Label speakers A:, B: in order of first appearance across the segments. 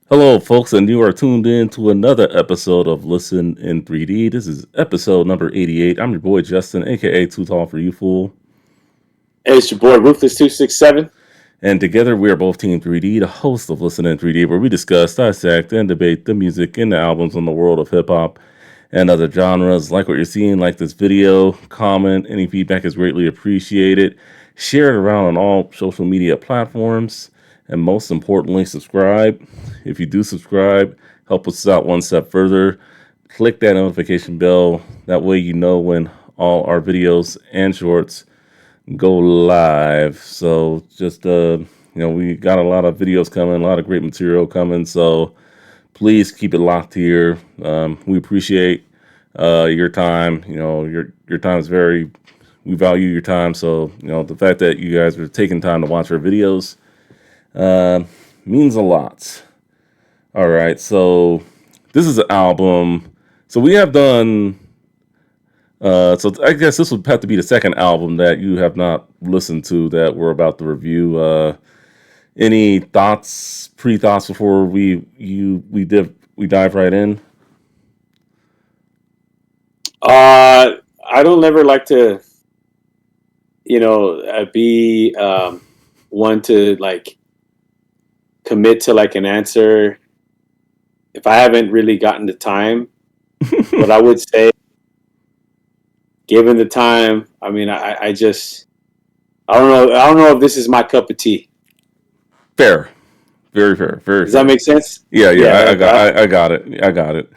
A: Hello, folks, and you are tuned in to another episode of Listen in 3D. This is episode number 88. I'm your boy Justin, aka Too Tall for You Fool.
B: Hey, it's your boy Ruthless267.
A: And together we are both Team 3D, the host of Listen in 3D, where we discuss, dissect, and debate the music and the albums in the world of hip hop and other genres. Like what you're seeing, like this video, comment, any feedback is greatly appreciated. Share it around on all social media platforms. And most importantly, subscribe. If you do subscribe, help us out one step further. Click that notification bell. That way you know when all our videos and shorts go live. So just we got a lot of videos coming, a lot of great material coming. So please keep it locked here. We appreciate your time. Your time is very. We value your time. So the fact that you guys are taking time to watch our videos means a lot. All right, so this is an album. So we have done. So I guess this would have to be the second album that you have not listened to that we're about to review. Any thoughts, pre-thoughts before we dive right in?
B: I don't ever like to, be one to like commit to like an answer if I haven't really gotten the time. But I would say, given the time, I mean, I just, I don't know. I don't know if this is my cup of tea.
A: Fair, very fair, very
B: Does that
A: fair.
B: make sense?
A: Yeah,
B: Yeah.
A: yeah, I got it, I got it.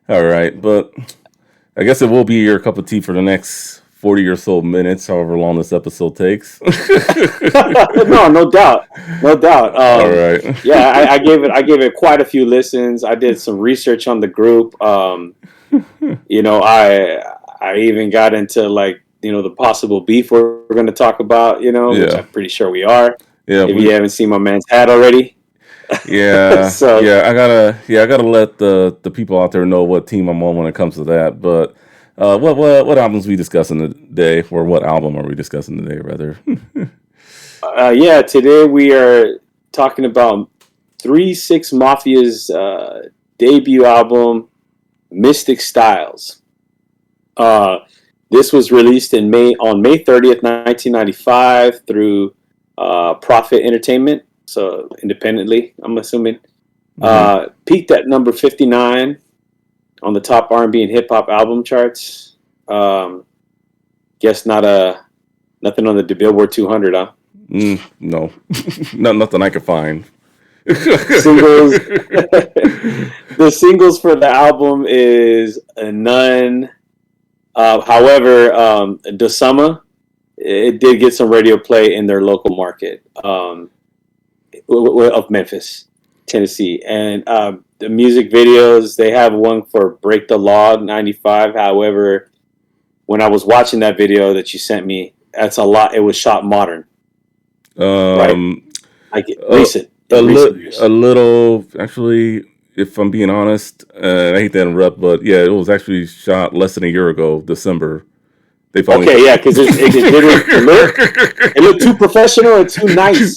A: All right, but I guess it will be your cup of tea for the next 40 or so minutes, however long this episode takes.
B: No, no doubt, no doubt.
A: All right.
B: Yeah, I gave it quite a few listens. I did some research on the group. I even got into like the possible beef we're going to talk about. Which
A: Yeah.
B: I'm pretty sure we are.
A: Yeah,
B: If you haven't seen my man's hat already,
A: yeah,
B: so
A: I gotta let the people out there know what team I'm on when it comes to that. But what albums we discussing today, or what album are we discussing today, rather?
B: yeah, today we are talking about 3 6 Mafia's debut album, Mystic Stylez. Uh, this was released on May 30th, 1995 through Profit Entertainment, so independently, I'm assuming.
A: Mhm.
B: Peaked at number 59 on the top R&B and hip hop album charts. Guess nothing on the Billboard 200, huh?
A: No, nothing I could find.
B: Singles. The singles for the album is none. However, the summer it did get some radio play in their local market of Memphis, Tennessee, and the music videos they have one for "Break the Law" '95. However, when I was watching that video that you sent me, that's a lot. It was shot modern, right?
A: um,
B: Like
A: a,
B: recent in recent years.
A: a little actually. If I'm being honest, I hate to interrupt, but yeah, it was actually shot less than a year ago, December. They finally.
B: Okay, yeah, because it looked too professional and too nice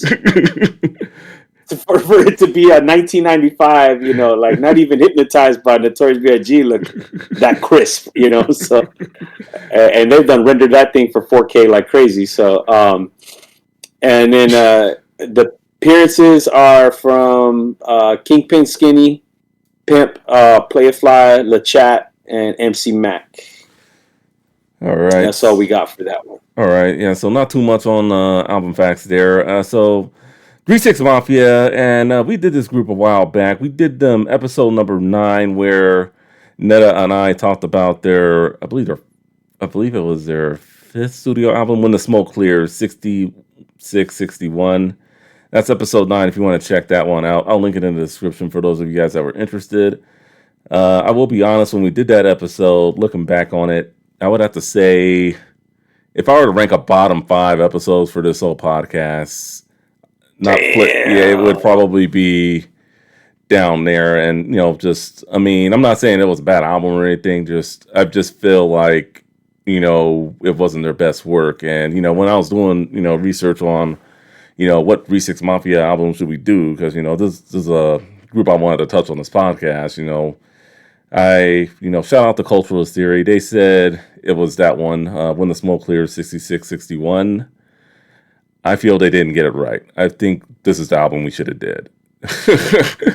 B: for it to be a 1995. Like not even hypnotized by Notorious B.I.G. look that crisp. So and they've done rendered that thing for 4K like crazy. So and then the appearances are from Kingpin, Skinny, Pimp, Play It Fly, LaChat, and MC Mac.
A: All right.
B: That's all we got for that one.
A: All right. Yeah. So not too much on album facts there. So 3 6 Mafia, and we did this group a while back. We did episode number 9 where Netta and I talked about I believe it was their 5th studio album, When the Smoke Clears, 66, 61. That's episode 9 if you want to check that one out. I'll link it in the description for those of you guys that were interested. I will be honest, when we did that episode, looking back on it, I would have to say, if I were to rank a bottom 5 episodes for this whole podcast, yeah, it would probably be down there. And I mean, I'm not saying it was a bad album or anything. I just feel like it wasn't their best work. And when I was doing research on what 3 6 Mafia album should we do, because this is a group I wanted to touch on this podcast. Shout out to Culturalist Theory. They said it was that one, When the Smoke Clears, 66, 61. I feel they didn't get it right. I think this is the album we should have did.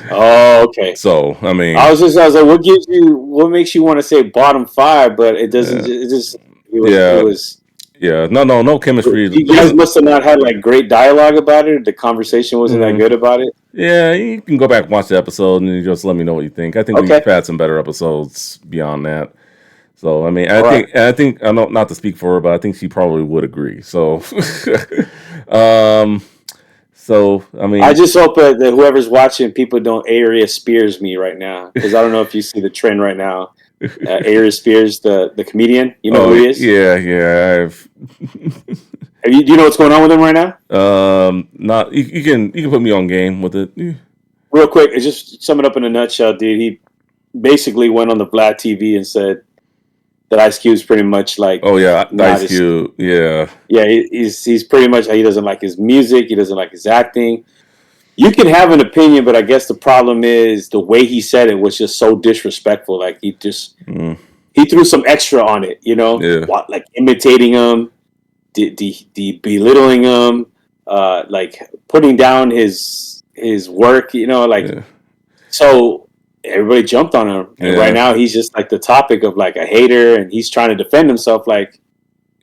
B: Oh, okay.
A: So, I mean,
B: I was like, what makes you want to say bottom 5? But it doesn't. It was.
A: Yeah, no chemistry.
B: You guys must have not had like great dialogue about it. The conversation wasn't that good about it.
A: Yeah, you can go back and watch the episode and you just let me know what you think. I think we've had some better episodes beyond that. So, I mean, I think I know, not to speak for her, but I think she probably would agree. So, I mean,
B: I just hope that whoever's watching, people don't Arius Spears me right now, because I don't know if you see the trend right now. Arius Spears, the comedian, you know who he is?
A: Yeah.
B: Do you know what's going on with him right now?
A: Not you can put me on game with it.
B: Real quick, just sum it up in a nutshell, dude. He basically went on the Vlad TV and said that Ice Cube's pretty much like,
A: Ice Cube, yeah,
B: he's pretty much, he doesn't like his music, he doesn't like his acting. You can have an opinion, but I guess the problem is the way he said it was just so disrespectful. Like he threw some extra on it, like imitating him, belittling him, like putting down his work, So everybody jumped on him, and right now he's just like the topic of like a hater, and he's trying to defend himself. Like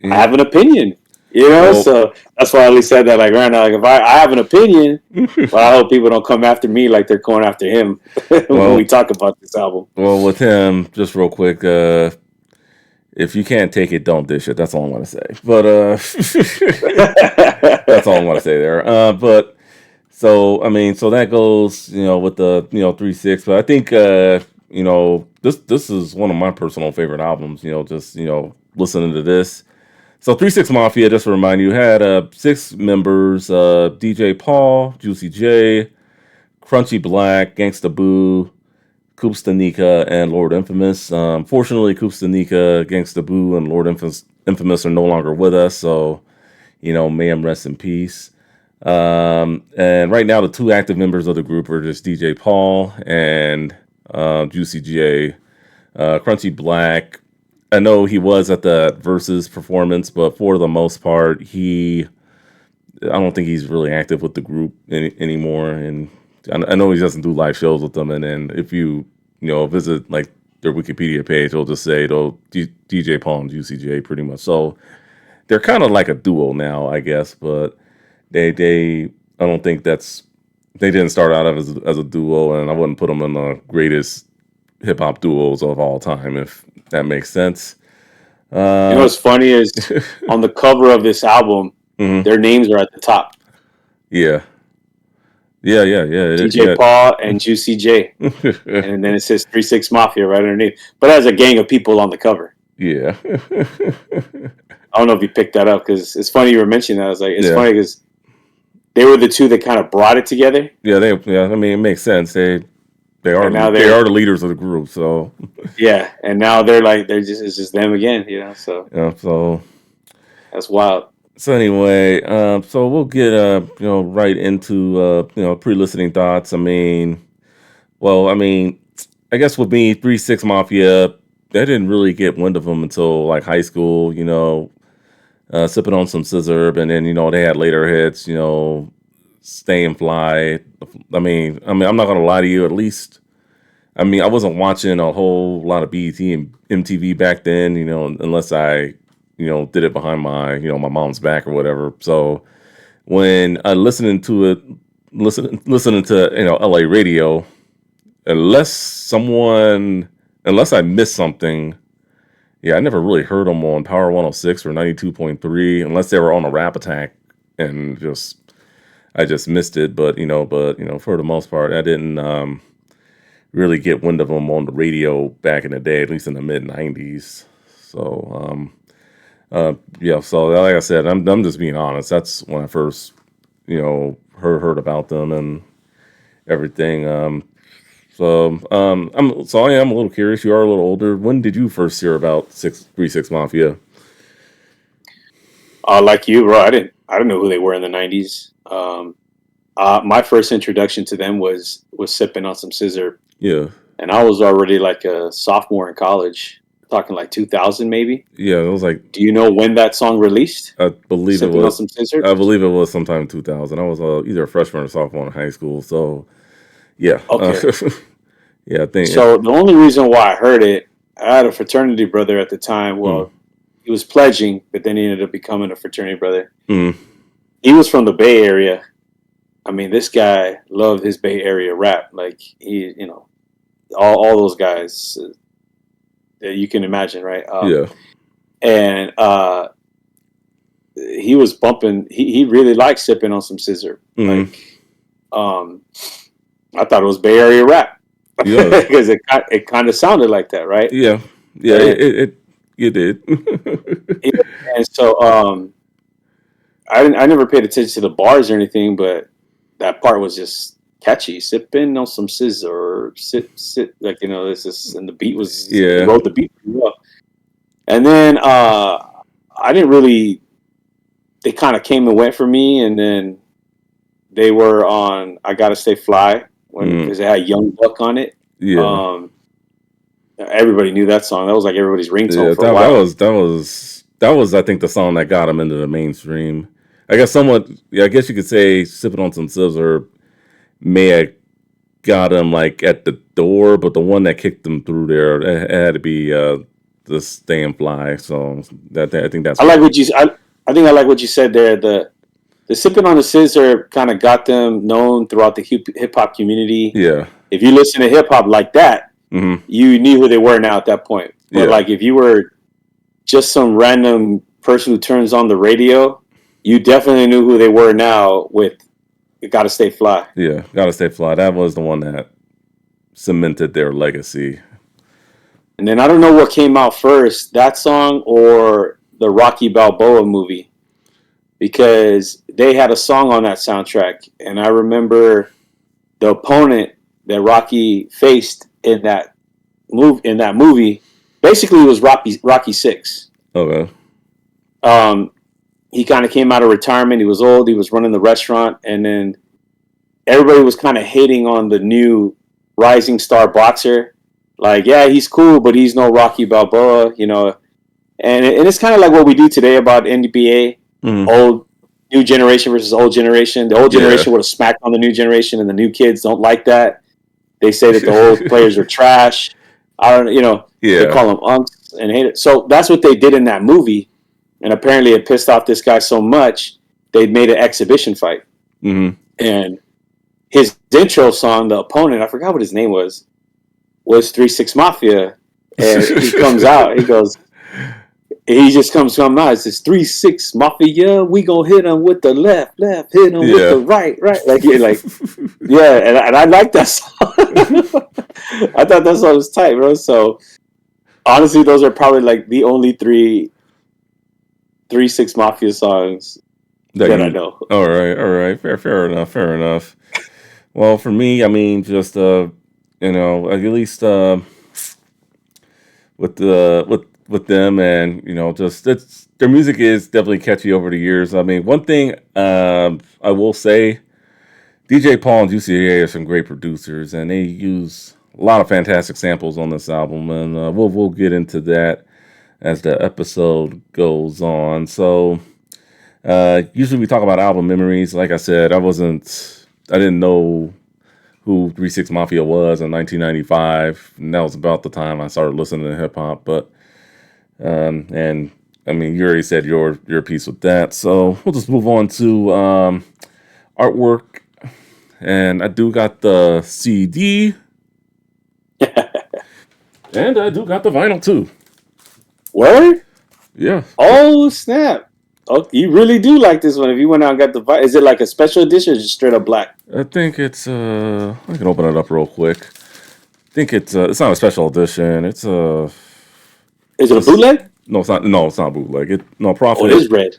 B: I have an opinion. So that's why I only said that. Like right now, like if I have an opinion, but I hope people don't come after me like they're going after him when we talk about this album.
A: Well, with him, just real quick, if you can't take it, don't dish it. That's all I want to say. But that's all I want to say there. But so I mean, so that goes, with the 3-6. But I think this is one of my personal favorite albums. Just listening to this. So 3-6 Mafia, just to remind you, had 6 members: DJ Paul, Juicy J, Crunchy Black, Gangsta Boo, Coops Danica, and Lord Infamous. Fortunately, Coops Danica, Gangsta Boo, and Lord Infamous are no longer with us, so may him rest in peace. And right now, the 2 active members of the group are just DJ Paul and Juicy J. Crunchy Black, I know he was at the Versus performance, but for the most part, I don't think he's really active with the group anymore. And I know he doesn't do live shows with them. And then if you visit like their Wikipedia page, it'll just say DJ Paul and Juicy J pretty much. So they're kind of like a duo now, I guess. But I don't think they didn't start out as a duo, and I wouldn't put them in the greatest hip hop duos of all time, if that makes sense.
B: What's funny is on the cover of this album, their names are at the top.
A: Yeah.
B: DJ Paul and Juicy J, and then it says 3-6 Mafia right underneath. But as a gang of people on the cover.
A: Yeah.
B: I don't know if you picked that up, because it's funny you were mentioning that. I was like, it's funny because they were the 2 that kind of brought it together.
A: Yeah, I mean, it makes sense. They are the leaders of the group, so
B: yeah. And now it's just them again, So
A: so
B: that's wild.
A: So anyway, so we'll get right into pre-listening thoughts. I guess with me, 3-6 Mafia, I didn't really get wind of them until like high school. Sipping on some scissor, and then they had later hits. Stay and Fly. I mean, I'm not gonna lie to you. At least, I wasn't watching a whole lot of BET and MTV back then. Unless I, did it behind my, my mom's back or whatever. So when I listening to LA radio, unless I missed something, I never really heard them on Power 106 or 92.3, unless they were on a Rap Attack, and I just missed it. But for the most part, I didn't really get wind of them on the radio back in the day, at least in the mid 90s. So so like I said, I'm just being honest. That's when I first heard about them and everything. So I am a little curious. You are a little older. When did you first hear about 3-6 Mafia?
B: Like you, bro. I didn't know who they were in the 90s. My first introduction to them was sipping on some scissor,
A: Yeah.
B: and I was already like a sophomore in college, talking like 2000 maybe.
A: Yeah, it was like
B: Do you know when that song released?
A: I believe it
B: Sipping on
A: was.
B: some scissor.
A: I believe it was sometime in 2000. I was either a freshman or sophomore in high school. So yeah,
B: Okay.
A: yeah, I think.
B: So the only reason why I heard it, I had a fraternity brother at the time.
A: Mm,
B: Well, he was pledging, but then he ended up becoming a fraternity brother.
A: mm,
B: He was from the Bay Area. I mean, this guy loved his Bay Area rap. Like he, all those guys that you can imagine, right?
A: yeah.
B: And he was bumping. He really liked sipping on some scissor.
A: Mm,
B: Like, I thought it was Bay Area rap
A: yeah.
B: because it kind of sounded like that, right?
A: Yeah. Yeah.
B: And,
A: It did.
B: and so I never paid attention to the bars or anything, but that part was just catchy. Sipping on some scissor, or sit like this is, and the beat was he
A: Yeah.
B: wrote the beat pretty well. And then I didn't really. They kind of came and went for me, and then they were on "I Gotta Stay Fly"
A: Mm,
B: because they had Young Buck on it.
A: yeah.
B: Um, Everybody knew that song. That was like everybody's ringtone
A: Yeah.
B: for a
A: That
B: while.
A: was I think the song that got him into the mainstream. I guess somewhat. Yeah. I guess you could say "Sipping on Some Scissor" may have got him like at the door, but the one that kicked him through there it had to be the "Stay and Fly." So I think that's
B: I
A: what.
B: like what you. I think I like what you said there. The sipping on the scissor kind of got them known throughout the hip hop community.
A: Yeah.
B: If you listen to hip hop like that,
A: Hmm.
B: you knew who they were now at that point. But
A: Yeah.
B: like if you were just some random person who turns on the radio, you definitely knew who they were now with "You Gotta Stay Fly."
A: Yeah. Gotta Stay Fly. That was the one that cemented their legacy.
B: And then I don't know what came out first, that song or the Rocky Balboa movie, because they had a song on that soundtrack, and I remember the opponent that Rocky faced in that movie basically was Rocky Six.
A: Okay.
B: Um, he kind of came out of retirement. He was old. He was running the restaurant, and then everybody was kind of hating on the new rising star boxer. Like, yeah, he's cool, but he's no Rocky Balboa, And it's kind of like what we do today about NBA,
A: Hmm.
B: old new generation versus old generation. The old
A: Yeah.
B: generation would have smacked on the new generation, and the new kids don't like that. They say that the old players are trash. I don't, they
A: Yeah.
B: call them unks and hate it. So that's what they did in that movie, and apparently it pissed off this guy so much they made an exhibition fight.
A: Hmm.
B: And his intro song, the opponent, I forgot what his name was 3 6 Mafia, and he comes out, he just comes out. It says 3 6 Mafia. We gonna hit him with the left, hit him with
A: Yeah.
B: the right. Like yeah, and I like that song. I thought that song was tight, bro. So honestly, those are probably like the only 3 6 Mafia songs that I know.
A: All right. All right. Fair enough. Fair enough. Well, for me, I mean, just at least with them, and just it's their music is definitely catchy over the years. I mean, one thing I will say, DJ Paul and Juicy J are some great producers, and they use a lot of fantastic samples on this album, and we'll get into that as the episode goes on. So usually we talk about album memories. Like I said, I didn't know who 3 6 Mafia was in 1995, and that was about the time I started listening to hip hop. But and I mean, you already said your piece with that, so we'll just move on to artwork. And I do got the CD, and I do got the vinyl too.
B: Word?
A: Yeah,
B: Oh snap! Oh, you really do like this one. If you went out and got the, is it like a special edition or just straight up black?
A: I think it's I can open it up real quick. I think it's not a special edition. It's
B: Is it a bootleg?
A: no, it's not. No, it's not bootleg.
B: Oh,
A: Profit.
B: it is red.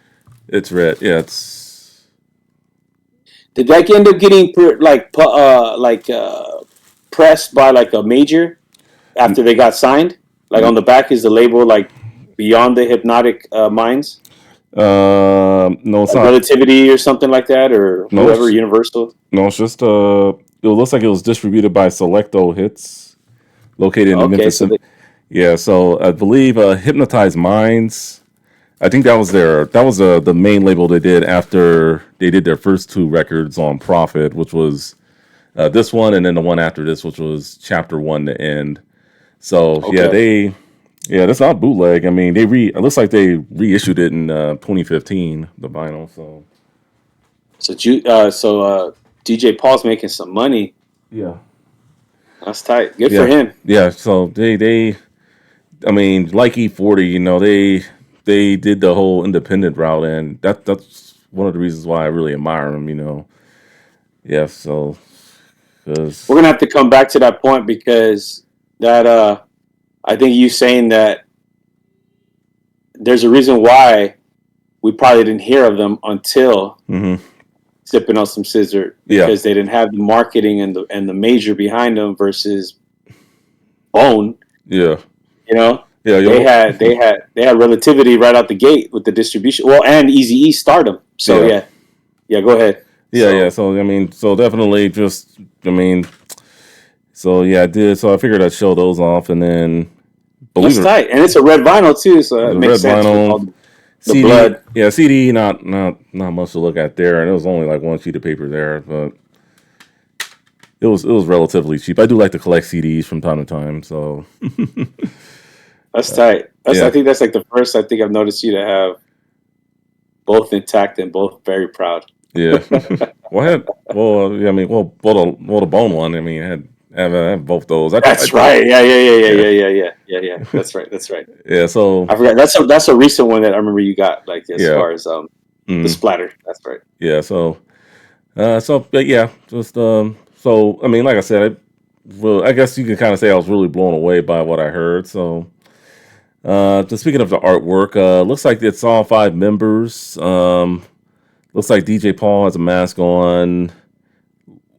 A: It's red. Yeah, it's
B: Did that end up getting pressed by like a major after they got signed? Like on the back is the label like Beyond the Hypnotic Minds.
A: No, it's
B: like
A: not.
B: Relativity or something like that, or
A: No,
B: whoever, Universal.
A: no, it's just it looks like it was distributed by Selecto Hits, located in
B: Okay,
A: Memphis.
B: so they,
A: Yeah, so I believe Hypnotized Minds. I think that was the main label they did after they did their first two records on Prophet, which was this one and then the one after this, which was Chapter One to End. So
B: okay.
A: that's not bootleg. I mean, it looks like they reissued it in 2015, the vinyl. So
B: So DJ Paul's making some money.
A: yeah,
B: That's tight. Good for
A: yeah,
B: him.
A: yeah. So I mean, like E40, they did the whole independent route, and that's one of the reasons why I really admire them. Yeah. So
B: We're
A: because
B: gonna have to come back to that point because that I think you saying that there's a reason why we probably didn't hear of them until
A: hmm
B: Sipping on Some Scissor
A: yeah,
B: because they didn't have the marketing and the major behind them versus Bone.
A: yeah,
B: You know,
A: yeah,
B: they
A: yo,
B: had they had they had Relativity right out the gate with the distribution. Well, and Easy E Stardom. So
A: yeah,
B: yeah. Go ahead.
A: yeah.
B: So
A: So I mean, so definitely just I mean, so yeah, I did. So I figured I'd show those off, and then believe
B: that's
A: it,
B: tight, and it's a red vinyl too, so it
A: the
B: makes
A: red
B: sense with
A: vinyl
B: all the
A: CD.
B: blood.
A: Yeah, CD. Not much to look at there, and it was only like one sheet of paper there, but it was relatively cheap. I do like to collect CDs from time to time, so
B: That's tight. I
A: yeah,
B: think that's like the first I think I've noticed you to have both intact and both very proud.
A: yeah. Well, I had yeah, I mean, the bone one. I mean, I had both those.
B: That's right.
A: Yeah,
B: Yeah. That's right.
A: yeah. So
B: I forgot. That's a recent one that I remember you got. Like as
A: yeah,
B: far as the
A: mm,
B: splatter. That's right.
A: yeah. But yeah, just so I mean, like I said, I guess you can kind of say I was really blown away by what I heard. So, just speaking of the artwork, looks like it's all five members. Looks like DJ Paul has a mask on.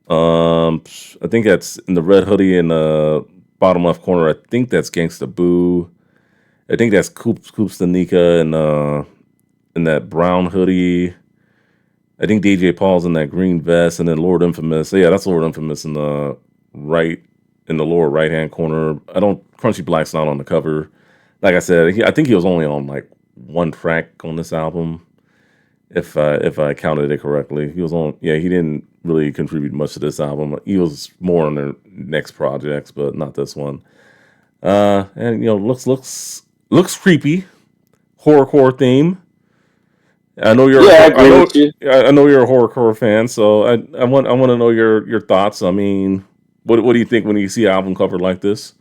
A: I think that's in the red hoodie in the bottom left corner. I think that's Gangsta Boo. I think that's Coops Danica in that brown hoodie. I think DJ Paul's in that green vest, and then Lord Infamous. So yeah, that's Lord Infamous right in the lower right hand corner. I don't Crunchy Black's not on the cover. Like I said, I think he was only on like one track on this album, if I counted it correctly. He was on. Yeah, he didn't really contribute much to this album. He was more on their next projects, but not this one. And looks creepy, horrorcore theme.
B: Yeah, I agree with you.
A: I know you're a horrorcore fan, so I want to know your thoughts. I mean, what do you think when you see an album cover like this?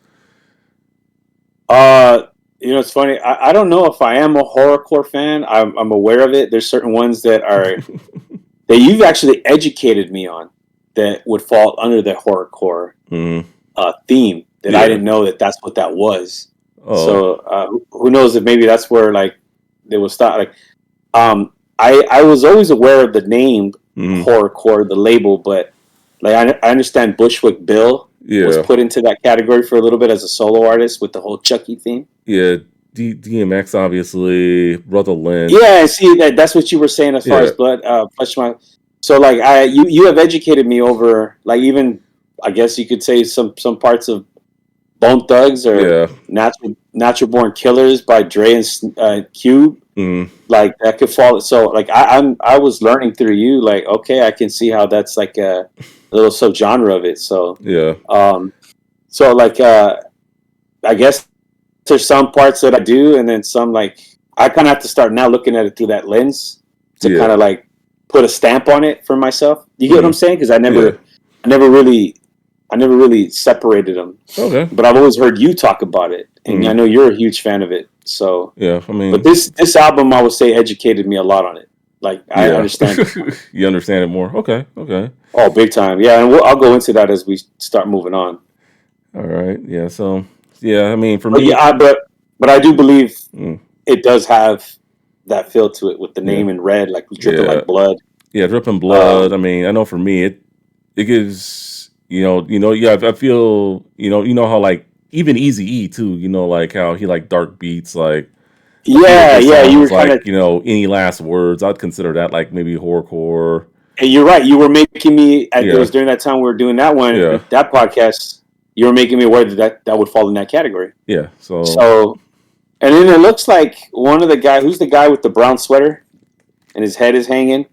B: Uh, it's funny. I don't know if I am a horrorcore fan. I'm aware of it. There's certain ones that you've actually educated me on that would fall under the horrorcore
A: Mm,
B: theme that I
A: yeah.
B: didn't know that that's what that was.
A: Oh.
B: So who knows if maybe that's where like they will start. Like I was always aware of the name
A: Mm,
B: horrorcore, the label, but like I understand Bushwick Bill was
A: yeah.
B: put into that category for a little bit as a solo artist with the whole Chucky theme.
A: Yeah. DMX obviously, Brother
B: Yeah,
A: Lynch.
B: see that's what you were saying as far
A: Yeah.
B: as blood flesh my. So like you have educated me over like even I guess you could say some parts of Bone Thugs or
A: Yeah.
B: Natural Born Killers by Dre and Cube.
A: Mm,
B: Like that could fall. So like I was learning through you. Like okay, I can see how that's like a little subgenre of it.
A: yeah.
B: Um, so like I guess there's some parts that I do, and then some like I kind of have to start now looking at it through that lens to kind
A: Yeah.
B: of like put a stamp on it for myself. You get what I'm
A: Mm,
B: saying? Because
A: yeah.
B: I never really separated them,
A: Okay.
B: but I've always heard you talk about it, and I
A: Mm,
B: know you're a huge fan of it. So,
A: yeah. I
B: but
A: mean,
B: this album, I would say, educated me a lot on it. Like I
A: yeah.
B: understand it.
A: You understand it more. Okay. Okay.
B: Oh, big time. Yeah, and I'll go into that as we start moving on.
A: All right. Yeah. So yeah. I mean, for
B: But
A: me,
B: yeah, but I do believe
A: mm,
B: it does have that feel to it with the
A: yeah.
B: name in red, like dripping
A: Yeah.
B: like blood.
A: Yeah. Dripping blood.
B: Um,
A: I mean, I know for me, it gives yeah. I feel how like even Easy E too. Like how he like dark beats like. A few of
B: Yeah,
A: his
B: yeah, you were
A: songs,
B: kind
A: like
B: of.
A: Any Last Words, I'd consider that like maybe horrorcore.
B: And you're right. You were making me. It
A: Yeah,
B: was during that time we were doing that
A: yeah,
B: one, that podcast. You were making me aware that would fall in that category.
A: yeah. So
B: So, and then it looks like one of the guy. Who's the guy with the brown sweater and his head is hanging?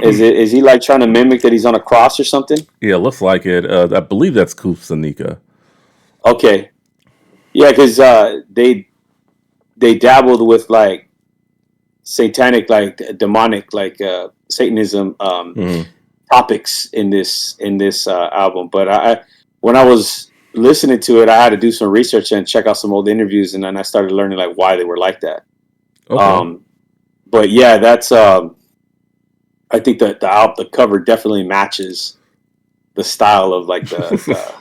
B: Is he like trying to mimic that he's on a cross or something?
A: yeah, looks like it. I believe that's Kusanika.
B: Okay, yeah, because they dabbled with like satanic, like demonic, like Satanism
A: Hmm.
B: topics in this album. But when I was listening to it, I had to do some research and check out some old interviews, and then I started learning like why they were like that.
A: Okay.
B: Um, but yeah, that's I think that the cover definitely matches the style of like the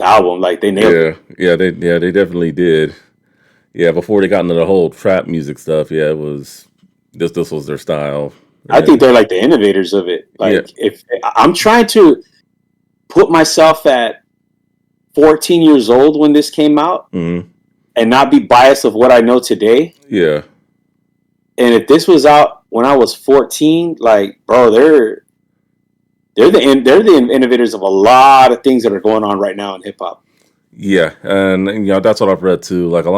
B: album. Like they nailed it.
A: Yeah, they definitely did. Yeah, before they got into the whole trap music stuff, yeah, it was this was their style.
B: I think
A: And
B: they're like the innovators of it.
A: yeah,
B: Like if I'm trying to put myself at 14 years old when this came out
A: hmm,
B: and not be biased of what I know today.
A: yeah,
B: And if this was out when I was 14, like bro, they're the innovators of a lot of things that are going on right now in hip hop.
A: yeah, and that's what I've read too. Like
B: They're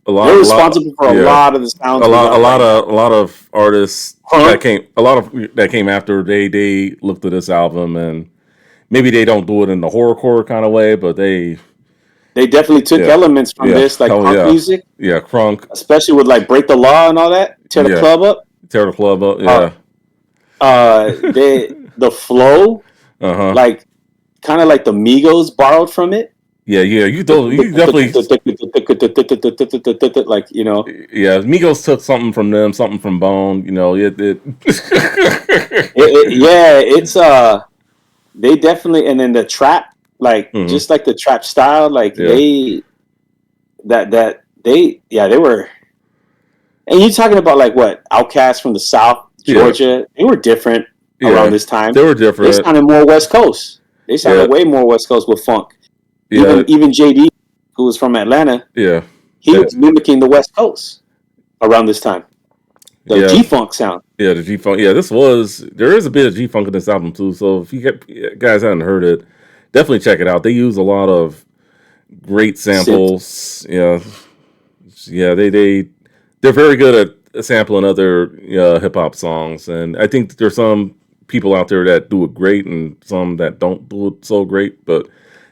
A: a lot,
B: responsible for a
A: yeah,
B: lot of the sounds we got right now.
A: a lot of artists
B: Huh?
A: that came after they looked at this album, and maybe they don't do it in the horrorcore kind of way, but
B: They definitely took
A: yeah,
B: elements from
A: yeah,
B: this, like
A: hell
B: punk
A: yeah,
B: music,
A: yeah, crunk,
B: especially with like Break the Law and all that, Tear the
A: yeah,
B: Club Up.
A: tear the club up,
B: Uh,
A: yeah,
B: the flow,
A: uh huh.
B: like kind of like the Migos borrowed from it.
A: Yeah, yeah, you definitely,
B: Like
A: yeah. Migos took something from them, something from Bone. It
B: yeah, it's they definitely, and then the trap, like
A: hmm,
B: just like the trap style, like
A: yeah,
B: they were. And you talking about like what Outcasts from the South,
A: yeah,
B: Georgia? They were different around
A: yeah.
B: this time.
A: They were
B: They
A: different.
B: sounded more West Coast. They
A: Yeah,
B: sounded way more West Coast with funk.
A: yeah,
B: Even JD, who was from Atlanta,
A: yeah,
B: he
A: that,
B: was mimicking the West Coast around this time. The
A: yeah,
B: G Funk sound.
A: yeah. The G Funk. Yeah, there is a bit of G Funk in this album too. So if guys haven't heard it, definitely check it out. They use a lot of great
B: Synth.
A: samples. Yeah, yeah. They're very good at sampling other hip hop songs, and I think there's some people out there that do it great, and some that don't do it so great. But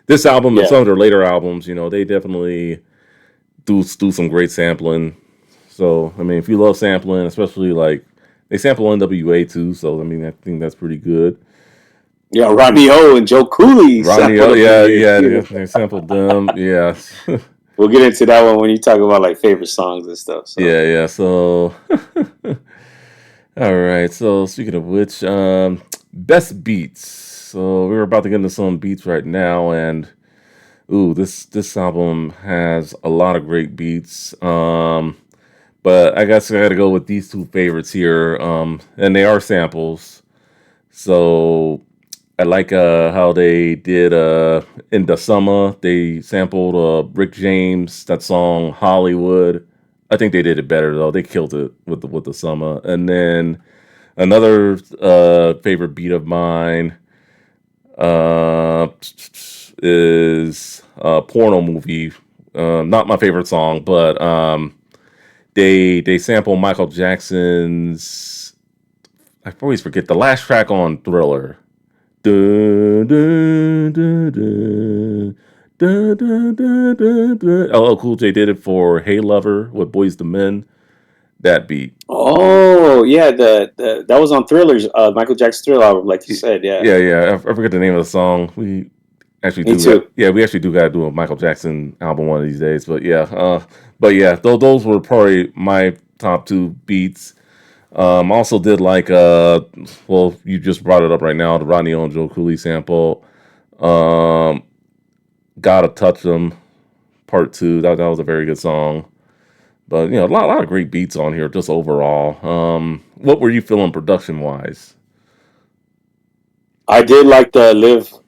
A: this album and
B: Yeah.
A: some of their later albums, they definitely do some great sampling. So I mean, if you love sampling, especially like they sample NWA too, so I mean, I think that's pretty good.
B: Yeah, Rodney O and Joe Cooley
A: Rodney,
B: sampled up in
A: yeah,
B: here
A: yeah,
B: too.
A: they sampled them, yeah.
B: We'll get into that one when you talk about like favorite songs and stuff. So
A: Yeah, yeah. So, all right. So, speaking of which, best beats. So we're about to get into some beats right now, and ooh, this album has a lot of great beats. But I guess I got to go with these two favorites here. And they are samples. So I like how they did in the summer. They sampled Rick James that song Hollywood. I think they did it better though. They killed it with the summer. And then another favorite beat of mine uh, is porno movie. Not my favorite song, but they sample Michael Jackson's. I always forget the last track on Thriller. Dun, dun, dun, dun, dun, dun, dun, dun, dun. LL Cool J did it for "Hey Lover" with Boys to Men. That beat,
B: oh yeah, the that was on Thriller's Michael Jackson Thriller album, like you said. Yeah,
A: yeah, yeah. I forget the name of the song. We actually
B: me
A: do got,
B: too.
A: yeah, we actually do got to do a Michael Jackson album one of these days. But yeah, those were probably my top two beats. Also did like well, you just brought it up right now, the Rodney O and Joe Cooley sample. Um, Gotta Touch Them, Part Two. That was a very good song. But a lot of great beats on here, just overall. What were you feeling production wise?
B: I did like the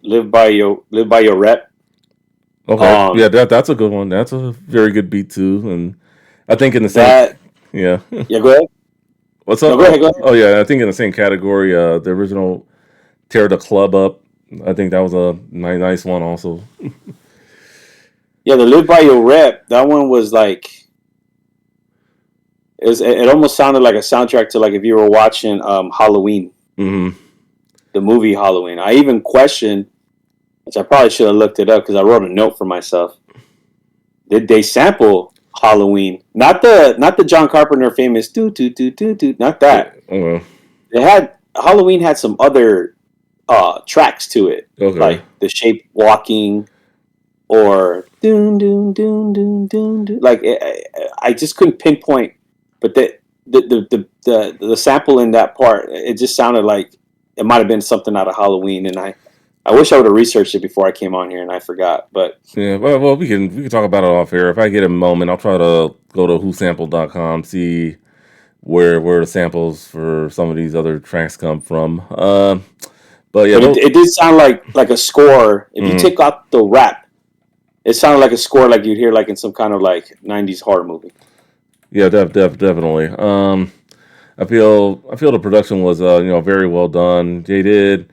B: live by your rep.
A: Okay, yeah,
B: Um,
A: that's a good one. That's a very good beat too, and I think in the same,
B: That
A: yeah.
B: yeah, go ahead.
A: What's
B: No,
A: up?
B: go ahead. Go ahead.
A: Oh yeah, I think in the same category, the original Tear the Club Up. I think that was a nice one also.
B: Yeah, the Live by Your Rep. That one was like it almost sounded like a soundtrack to like if you were watching Halloween,
A: Hmm.
B: the movie Halloween. I even questioned, which I probably should have looked it up because I wrote a note for myself. Did they sample Halloween? Not the John Carpenter famous do, not
A: Yeah.
B: that.
A: Okay.
B: They had Halloween had some other tracks to it,
A: Okay.
B: like The Shape Walking or doon doon doon doon doon doon. Like I just couldn't pinpoint, but the sample in that part, it just sounded like it might have been something out of Halloween, and I wish I would have researched it before I came on here, and I forgot. But
A: Yeah. Well, we can talk about it off air. If I get a moment, I'll try to go to whosampled.com, see where the samples for some of these other tracks come from. But yeah,
B: but
A: those.
B: it did sound like a score. If you
A: Mhm.
B: take out the rap, it sounded like a score like you'd hear like in some kind of like '90s horror movie.
A: Yeah, definitely. I feel the production was very well done. They did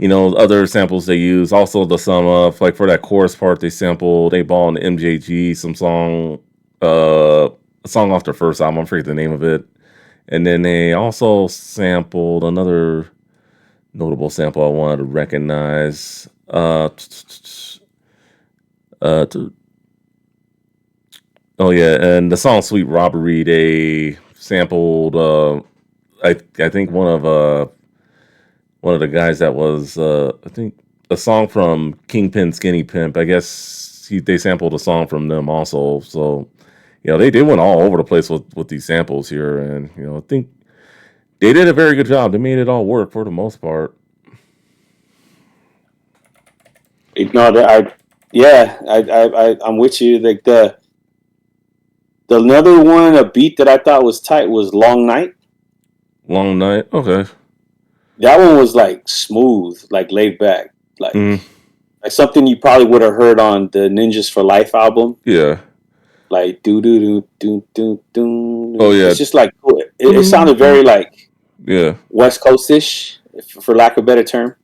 A: other samples they used. Also the sum of like for that chorus part they sampled they ball on MJG some song a song off their first album. I forget the name of it. And then they also sampled another notable sample I wanted to recognize. To, oh yeah, and the song "Sweet Robbery" they sampled. I think one of the guys that was I think a song from Kingpin Skinny Pimp. I guess they sampled a song from them also. So they went all over the place with these samples here, and I think they did a very good job. They made it all work for the most part.
B: No, yeah, I'm with you. Like the another one, a beat that I thought was tight was Long Night.
A: Long night. Okay.
B: That one was like smooth, like laid back,
A: Mm,
B: like something you probably would have heard on the Ninjas for Life album.
A: yeah.
B: Like do do do do do
A: Oh
B: do.
A: yeah.
B: It's just like cool. It
A: Doo,
B: sounded very
A: doo.
B: like
A: Yeah.
B: West Coast-ish, for lack of a better term.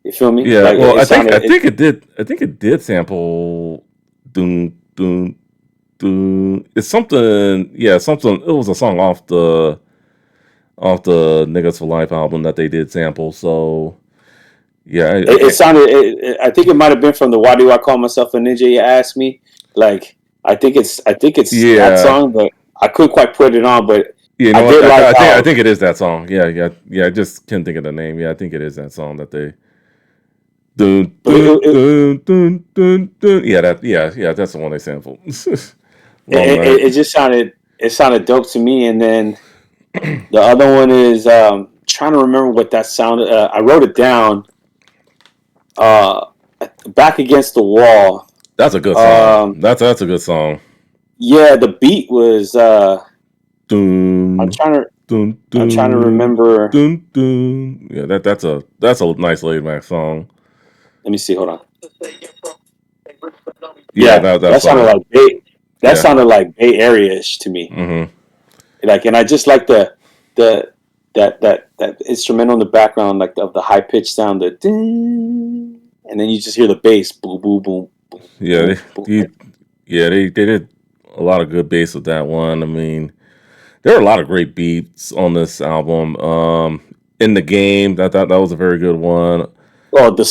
B: You feel me?
A: Yeah.
B: Like
A: Well,
B: it
A: I think I
B: sounded.
A: think it did. I think it did sample. Doom doom doom. It's something. Yeah, something. It was a song off the Niggas for Life album that they did sample. So yeah, I
B: It
A: can't.
B: sounded. I think it might have been from the "Why Do I Call Myself a Ninja?" You asked me. Like I think it's that
A: Yeah,
B: song, but I couldn't quite put it on. But
A: you
B: I
A: know what?
B: did like
A: I
B: how
A: think it is that song. Yeah, yeah, yeah. I just can't think of the name. Yeah, I think it is that song that they. Dun,
B: but it,
A: dun,
B: it,
A: dun, dun, dun, dun. Yeah, yeah. That's the one they sampled. Long
B: it,
A: night.
B: it just sounded dope to me. And then the other one is trying to remember what that sounded. I wrote it down. Uh, Back Against the Wall.
A: That's a good song.
B: Um,
A: That's a good song.
B: yeah, the beat was. I'm
A: Dun,
B: trying to
A: dun,
B: I'm trying to
A: dun,
B: remember.
A: dun, dun. Yeah, that's a nice laid back song.
B: Let me see. Hold on.
A: Yeah,
B: Yeah,
A: that
B: that sounded
A: song.
B: like Bay. That
A: Yeah.
B: sounded like Bay Area-ish to me.
A: Hmm.
B: Like, and I just like the that instrumental in the background, like of the high pitched sound, the ding, and then you just hear the bass, boom, boom, boom, boom,
A: Yeah,
B: boom, boom.
A: they did a lot of good bass with that one. I mean, there are a lot of great beats on this album. In the game, that was a very good one.
B: Well,
A: The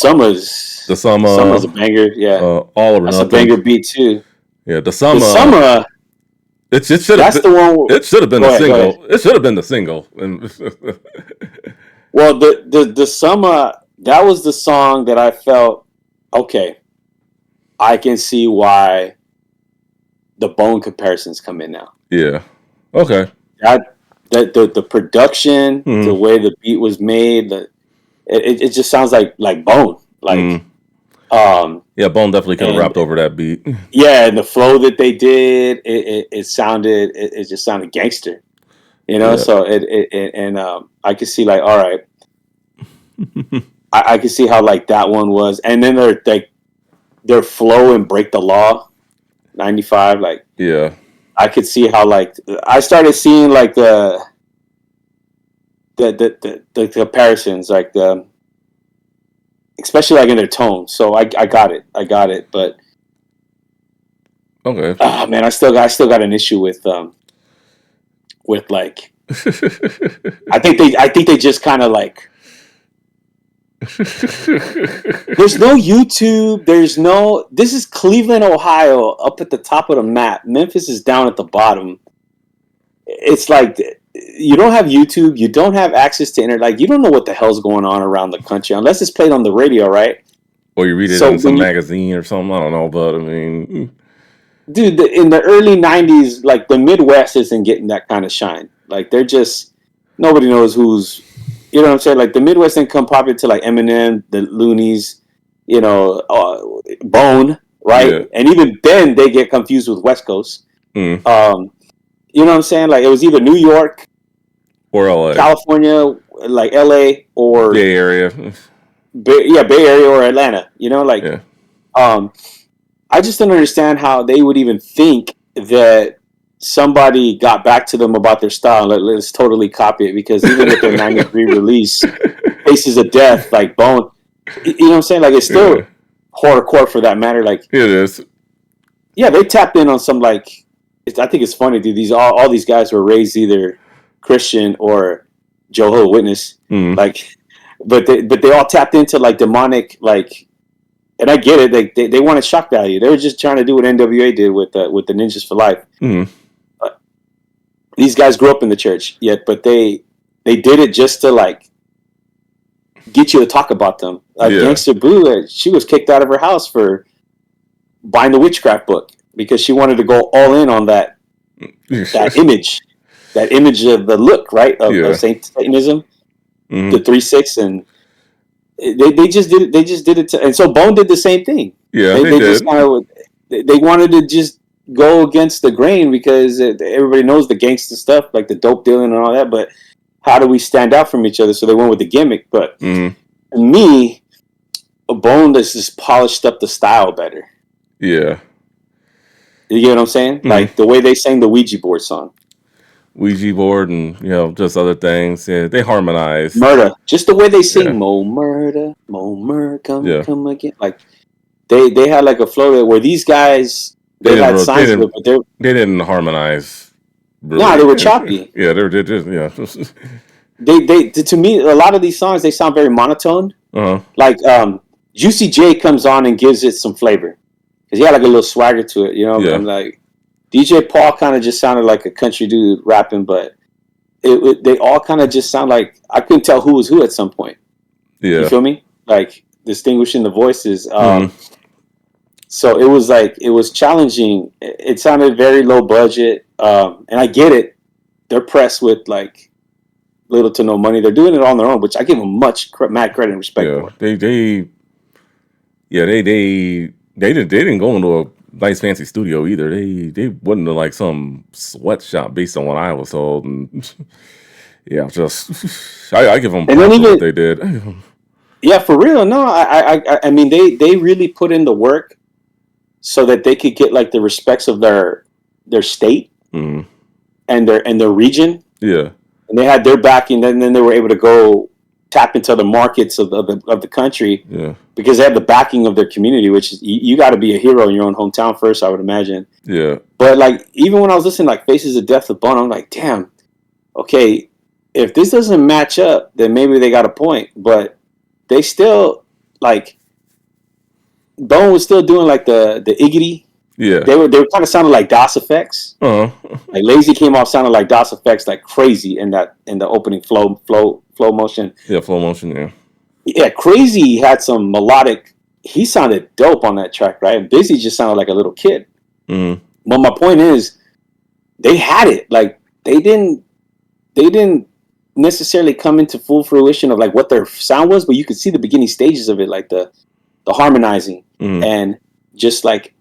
B: the
A: summer,
B: summer's a banger. Yeah,
A: all or
B: that's a
A: nothing.
B: banger beat too.
A: Yeah, the
B: The
A: summer.
B: summer,
A: It should have
B: that's
A: been.
B: the one.
A: It should have been
B: Go
A: the
B: ahead, go ahead.
A: single. It should have been the single. And
B: Well, the summer, that was the song that I felt okay. I can see why the Bone comparisons come in now.
A: yeah. Okay.
B: That the production, the
A: Mm,
B: way the beat was made, it just sounds like Bone.
A: mm.
B: Like um
A: Yeah, Bone definitely could have
B: and
A: rapped over that beat.
B: yeah, and the flow that they did, it just sounded gangster. You know,
A: Yeah.
B: so and I could see like, all right, I could see how like that one was, and then their flow and Break the Law, 95, like
A: Yeah.
B: I could see how like I started seeing like the comparisons, like the especially like in their tone. So I got it, but
A: Okay.
B: man, I still got an issue with like I think they just kind of like there's no YouTube, there's no this is Cleveland, Ohio, up at the top of the map. Memphis is down at the bottom. It's like you don't have YouTube, you don't have access to internet, like you don't know what the hell's going on around the country unless it's played on the radio, right?
A: Or you read it
B: So
A: in some
B: when you
A: magazine or something. I don't know, but I mean,
B: dude, in the early '90s, like the Midwest isn't getting that kind of shine. Like they're just nobody knows who's, you know what I'm saying? Like the Midwest didn't come popular to like Eminem, the Loonies, you know, Bone,
A: yeah.
B: right? And even then, they get confused with West Coast.
A: Mm.
B: You know what I'm saying? Like it was either New York,
A: Or LA.
B: California, like LA, or
A: Bay Area.
B: Bay Area or Atlanta. You know, like
A: Yeah.
B: I just don't understand how they would even think that somebody got back to them about their style. Let's totally copy it, because even with their '93 release, Faces of Death, like Bone, you know what I'm saying? Like it's still
A: Yeah.
B: horrorcore for that matter. Like
A: It is.
B: yeah, they tapped in on some like I think it's funny, dude. These all these guys were raised either Christian or Jehovah's Witness,
A: Mm.
B: like, but they all tapped into like demonic like. And I get it. They wanted shock value. They were just trying to do what NWA did with the Ninjas for Life.
A: Mm.
B: These guys grew up in the church, yet, but they did it just to like get you to talk about them. Like
A: Yeah.
B: Gangster Boo, she was kicked out of her house for buying the witchcraft book because she wanted to go all in on that image, of the look, right, of Satanism,
A: Mm.
B: the 3-6, and they just did it. They just did it, and so Bone did the same thing.
A: Yeah,
B: they
A: did.
B: just kind of they wanted to just go against the grain because everybody knows the gangster stuff, like the dope dealing and all that. But how do we stand out from each other? So they went with the gimmick. But
A: Mm.
B: to me, a Bone that's just polished up the style better.
A: Yeah.
B: You get what I'm saying?
A: Mm.
B: Like the way they sang the Ouija board song.
A: Ouija board and just other things. Yeah, they harmonize.
B: Murder, just the way they sing
A: Yeah.
B: Mo murder, come
A: Yeah.
B: come again. Like they had like a flow there where these guys they
A: didn't
B: had
A: really-
B: signs of it, but
A: they didn't harmonize. Really.
B: no, they were choppy.
A: Yeah, they just
B: They to me, a lot of these songs they sound very monotone.
A: Uh-huh.
B: Like Juicy J comes on and gives it some flavor because he had like a little swagger to it. You know,
A: Yeah.
B: I'm like DJ Paul kind of just sounded like a country dude rapping, but they all kind of just sound like I couldn't tell who was who at some point.
A: Yeah.
B: You feel me? Like distinguishing the voices.
A: Mhm.
B: So it was challenging. It sounded very low budget, and I get it. They're pressed with like little to no money. They're doing it on their own, which I give them mad credit and respect
A: Yeah.
B: for.
A: They didn't go into a nice fancy studio either. They went into like some sweatshop based on what I was told, and yeah, just I give them
B: And then
A: props for
B: even-
A: what they did.
B: Yeah, for real. No, I mean they really put in the work so that they could get like the respects of their state
A: Mhm.
B: and their region,
A: Yeah.
B: and they had their backing. And then they were able to go tap into the markets of the country
A: Yeah.
B: because they have the backing of their community. Which is you got to be a hero in your own hometown first, I would imagine.
A: Yeah.
B: But like even when I was listening like Faces of Death of Bone, I'm like, damn, okay, if this doesn't match up, then maybe they got a point. But they still like Bone was still doing like the Iggity.
A: Yeah.
B: They were kind of sounding like DOS effects.
A: Uh-huh.
B: Like Lazy came off sounding like DOS effects, like crazy in the opening flow motion.
A: Yeah, flow motion, yeah.
B: Yeah, Crazy had some melodic. He sounded dope on that track, right? And Busy just sounded like a little kid.
A: Mhm.
B: But my point is, they had it. Like they didn't necessarily come into full fruition of like what their sound was, but you could see the beginning stages of it, like the harmonizing
A: Mhm.
B: and just like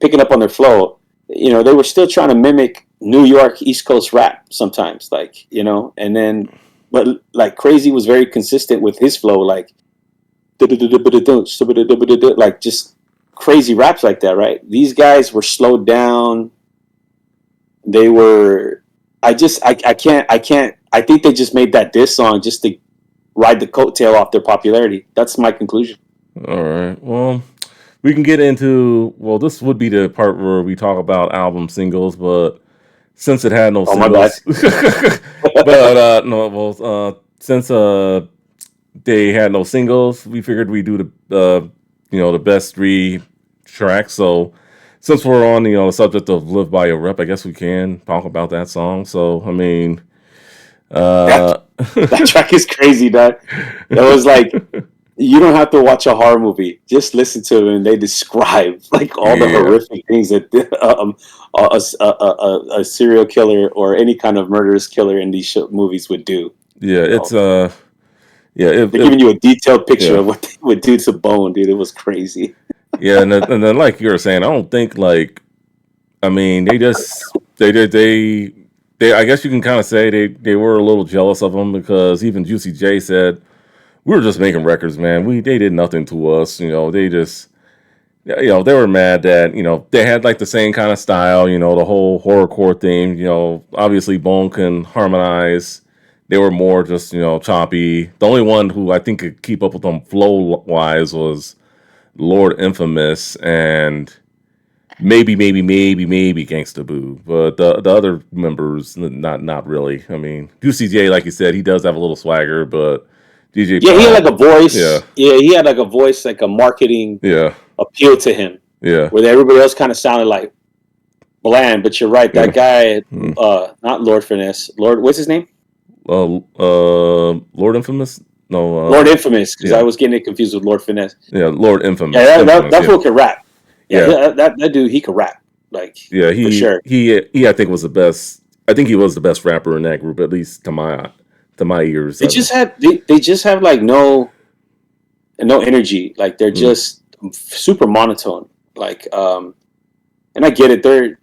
B: picking up on their flow. You know, they were still trying to mimic New York East Coast rap sometimes, like, you know, and then but like Crazy was very consistent with his flow, like like just crazy raps like that, right? These guys were slowed down, they were. I think they just made that diss song just to ride the coattail off their popularity. That's my conclusion.
A: All right. Well, we can get into. Well, this would be the part where we talk about album singles, but since it had no
B: Oh, my bad.
A: singles, but no, well, since they had no singles, we figured we'd do the best three tracks. So since we're on the subject of "Live by Your Rep," I guess we can talk about that song. So I mean,
B: That,
A: uh,
B: that track is crazy, dog. It was like you don't have to watch a horror movie. Just listen to them, and they describe like all the
A: yeah,
B: horrific things that a serial killer or any kind of murderous killer in these movies would do.
A: yeah,
B: You
A: it's
B: know,
A: yeah,
B: they're giving you a detailed picture
A: yeah.
B: of what they would do to Bone, dude. It was crazy.
A: Yeah, and then like you were saying, I don't think like I mean they just they did they I guess you can kind of say they were a little jealous of them because even Juicy J said we were just making records, man. They did nothing to us, they just they were mad that they had like the same kind of style, the whole horrorcore theme. Obviously Bone can harmonize. They were more just choppy. The only one who I think could keep up with them flow wise was Lord Infamous and maybe Gangsta Boo, but the other members not really. I mean, Juicy J, like you said, he does have a little swagger, but DJ
B: Yeah, he had like a
A: yeah,
B: voice. Yeah, he had like a voice, like a marketing
A: yeah,
B: appeal to him,
A: yeah,
B: where everybody else kind of sounded like bland. But you're right,
A: yeah.
B: that guy,
A: Mm.
B: not Lord Finesse, Lord, what's his name?
A: Lord Infamous? No,
B: Lord Infamous, because I
A: yeah,
B: was getting it confused with Lord Finesse.
A: yeah, Lord
B: Yeah,
A: Infamous, Infamous,
B: that
A: yeah,
B: fool can rap. Yeah,
A: yeah,
B: that dude, he could rap, like
A: yeah.
B: for
A: He
B: sure.
A: he he. I think was the best. I think he was the best rapper in that group, at least to my ears.
B: They just have like no energy. Like they're
A: Mm,
B: just super monotone. Like and I get it. They're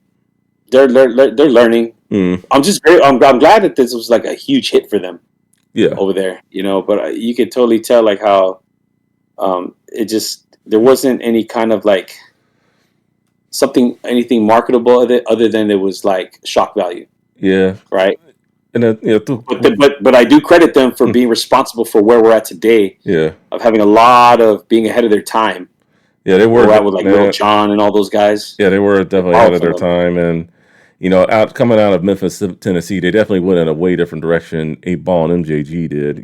B: learning.
A: mm,
B: I'm glad that this was like a huge hit for them
A: yeah,
B: over there. But you could totally tell like how it just there wasn't any kind of like anything marketable other than it was like shock value,
A: yeah,
B: right?
A: and then
B: But I do credit them for being responsible for where we're at today,
A: yeah.
B: of having a lot of being ahead of their time.
A: Yeah, they
B: Where
A: were.
B: we're at with like Little
A: Man,
B: John and all those guys.
A: yeah, they were definitely ahead
B: Proud
A: of
B: for
A: their
B: them,
A: time, and out coming out of Memphis, Tennessee, they definitely went in a way different direction. 8 Ball and MJG did,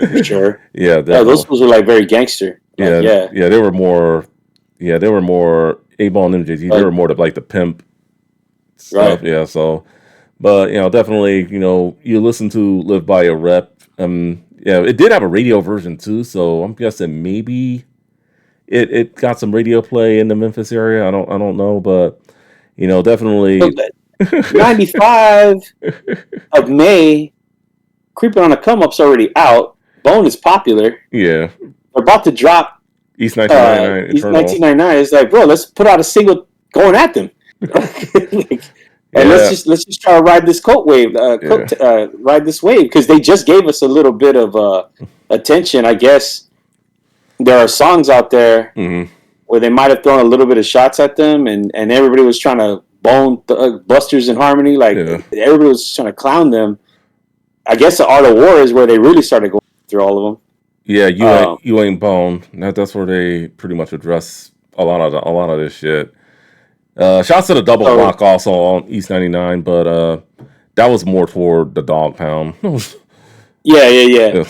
B: for sure.
A: Yeah,
B: Yeah, those
A: definitely.
B: fools are like very gangster. Like,
A: Yeah,
B: yeah,
A: yeah, they were more. Yeah, they were more 8 Ball and MJG. They
B: like
A: were more like the pimp
B: right.
A: stuff. Yeah, so, but definitely, you listen to Live by a Rep. Yeah, it did have a radio version too, so I'm guessing maybe it got some radio play in the Memphis area. I don't know, but
B: So
A: definitely.
B: 95 of May, Creeping on a Come Up's already out. Bone is popular.
A: Yeah,
B: They're about to drop
A: East 1999
B: East
A: Eternal.
B: 1999. It's like, bro, let's put out a single going at them. Like, and
A: Yeah,
B: let's just try to ride this
A: yeah,
B: ride this wave, because they just gave us a little bit of attention. I guess there are songs out there
A: hmm
B: where they might have thrown a little bit of shots at them, and everybody was trying to bone Busters in Harmony. Like
A: yeah,
B: everybody was trying to clown them. I guess the Art of War is where they really started going through all of
A: yeah.
B: them.
A: You ain't bone. That's where they pretty much address a lot of this shit. Shouts to the double
B: So
A: block also on East 99, but that was more toward the dog pound.
B: yeah.
A: Yeah.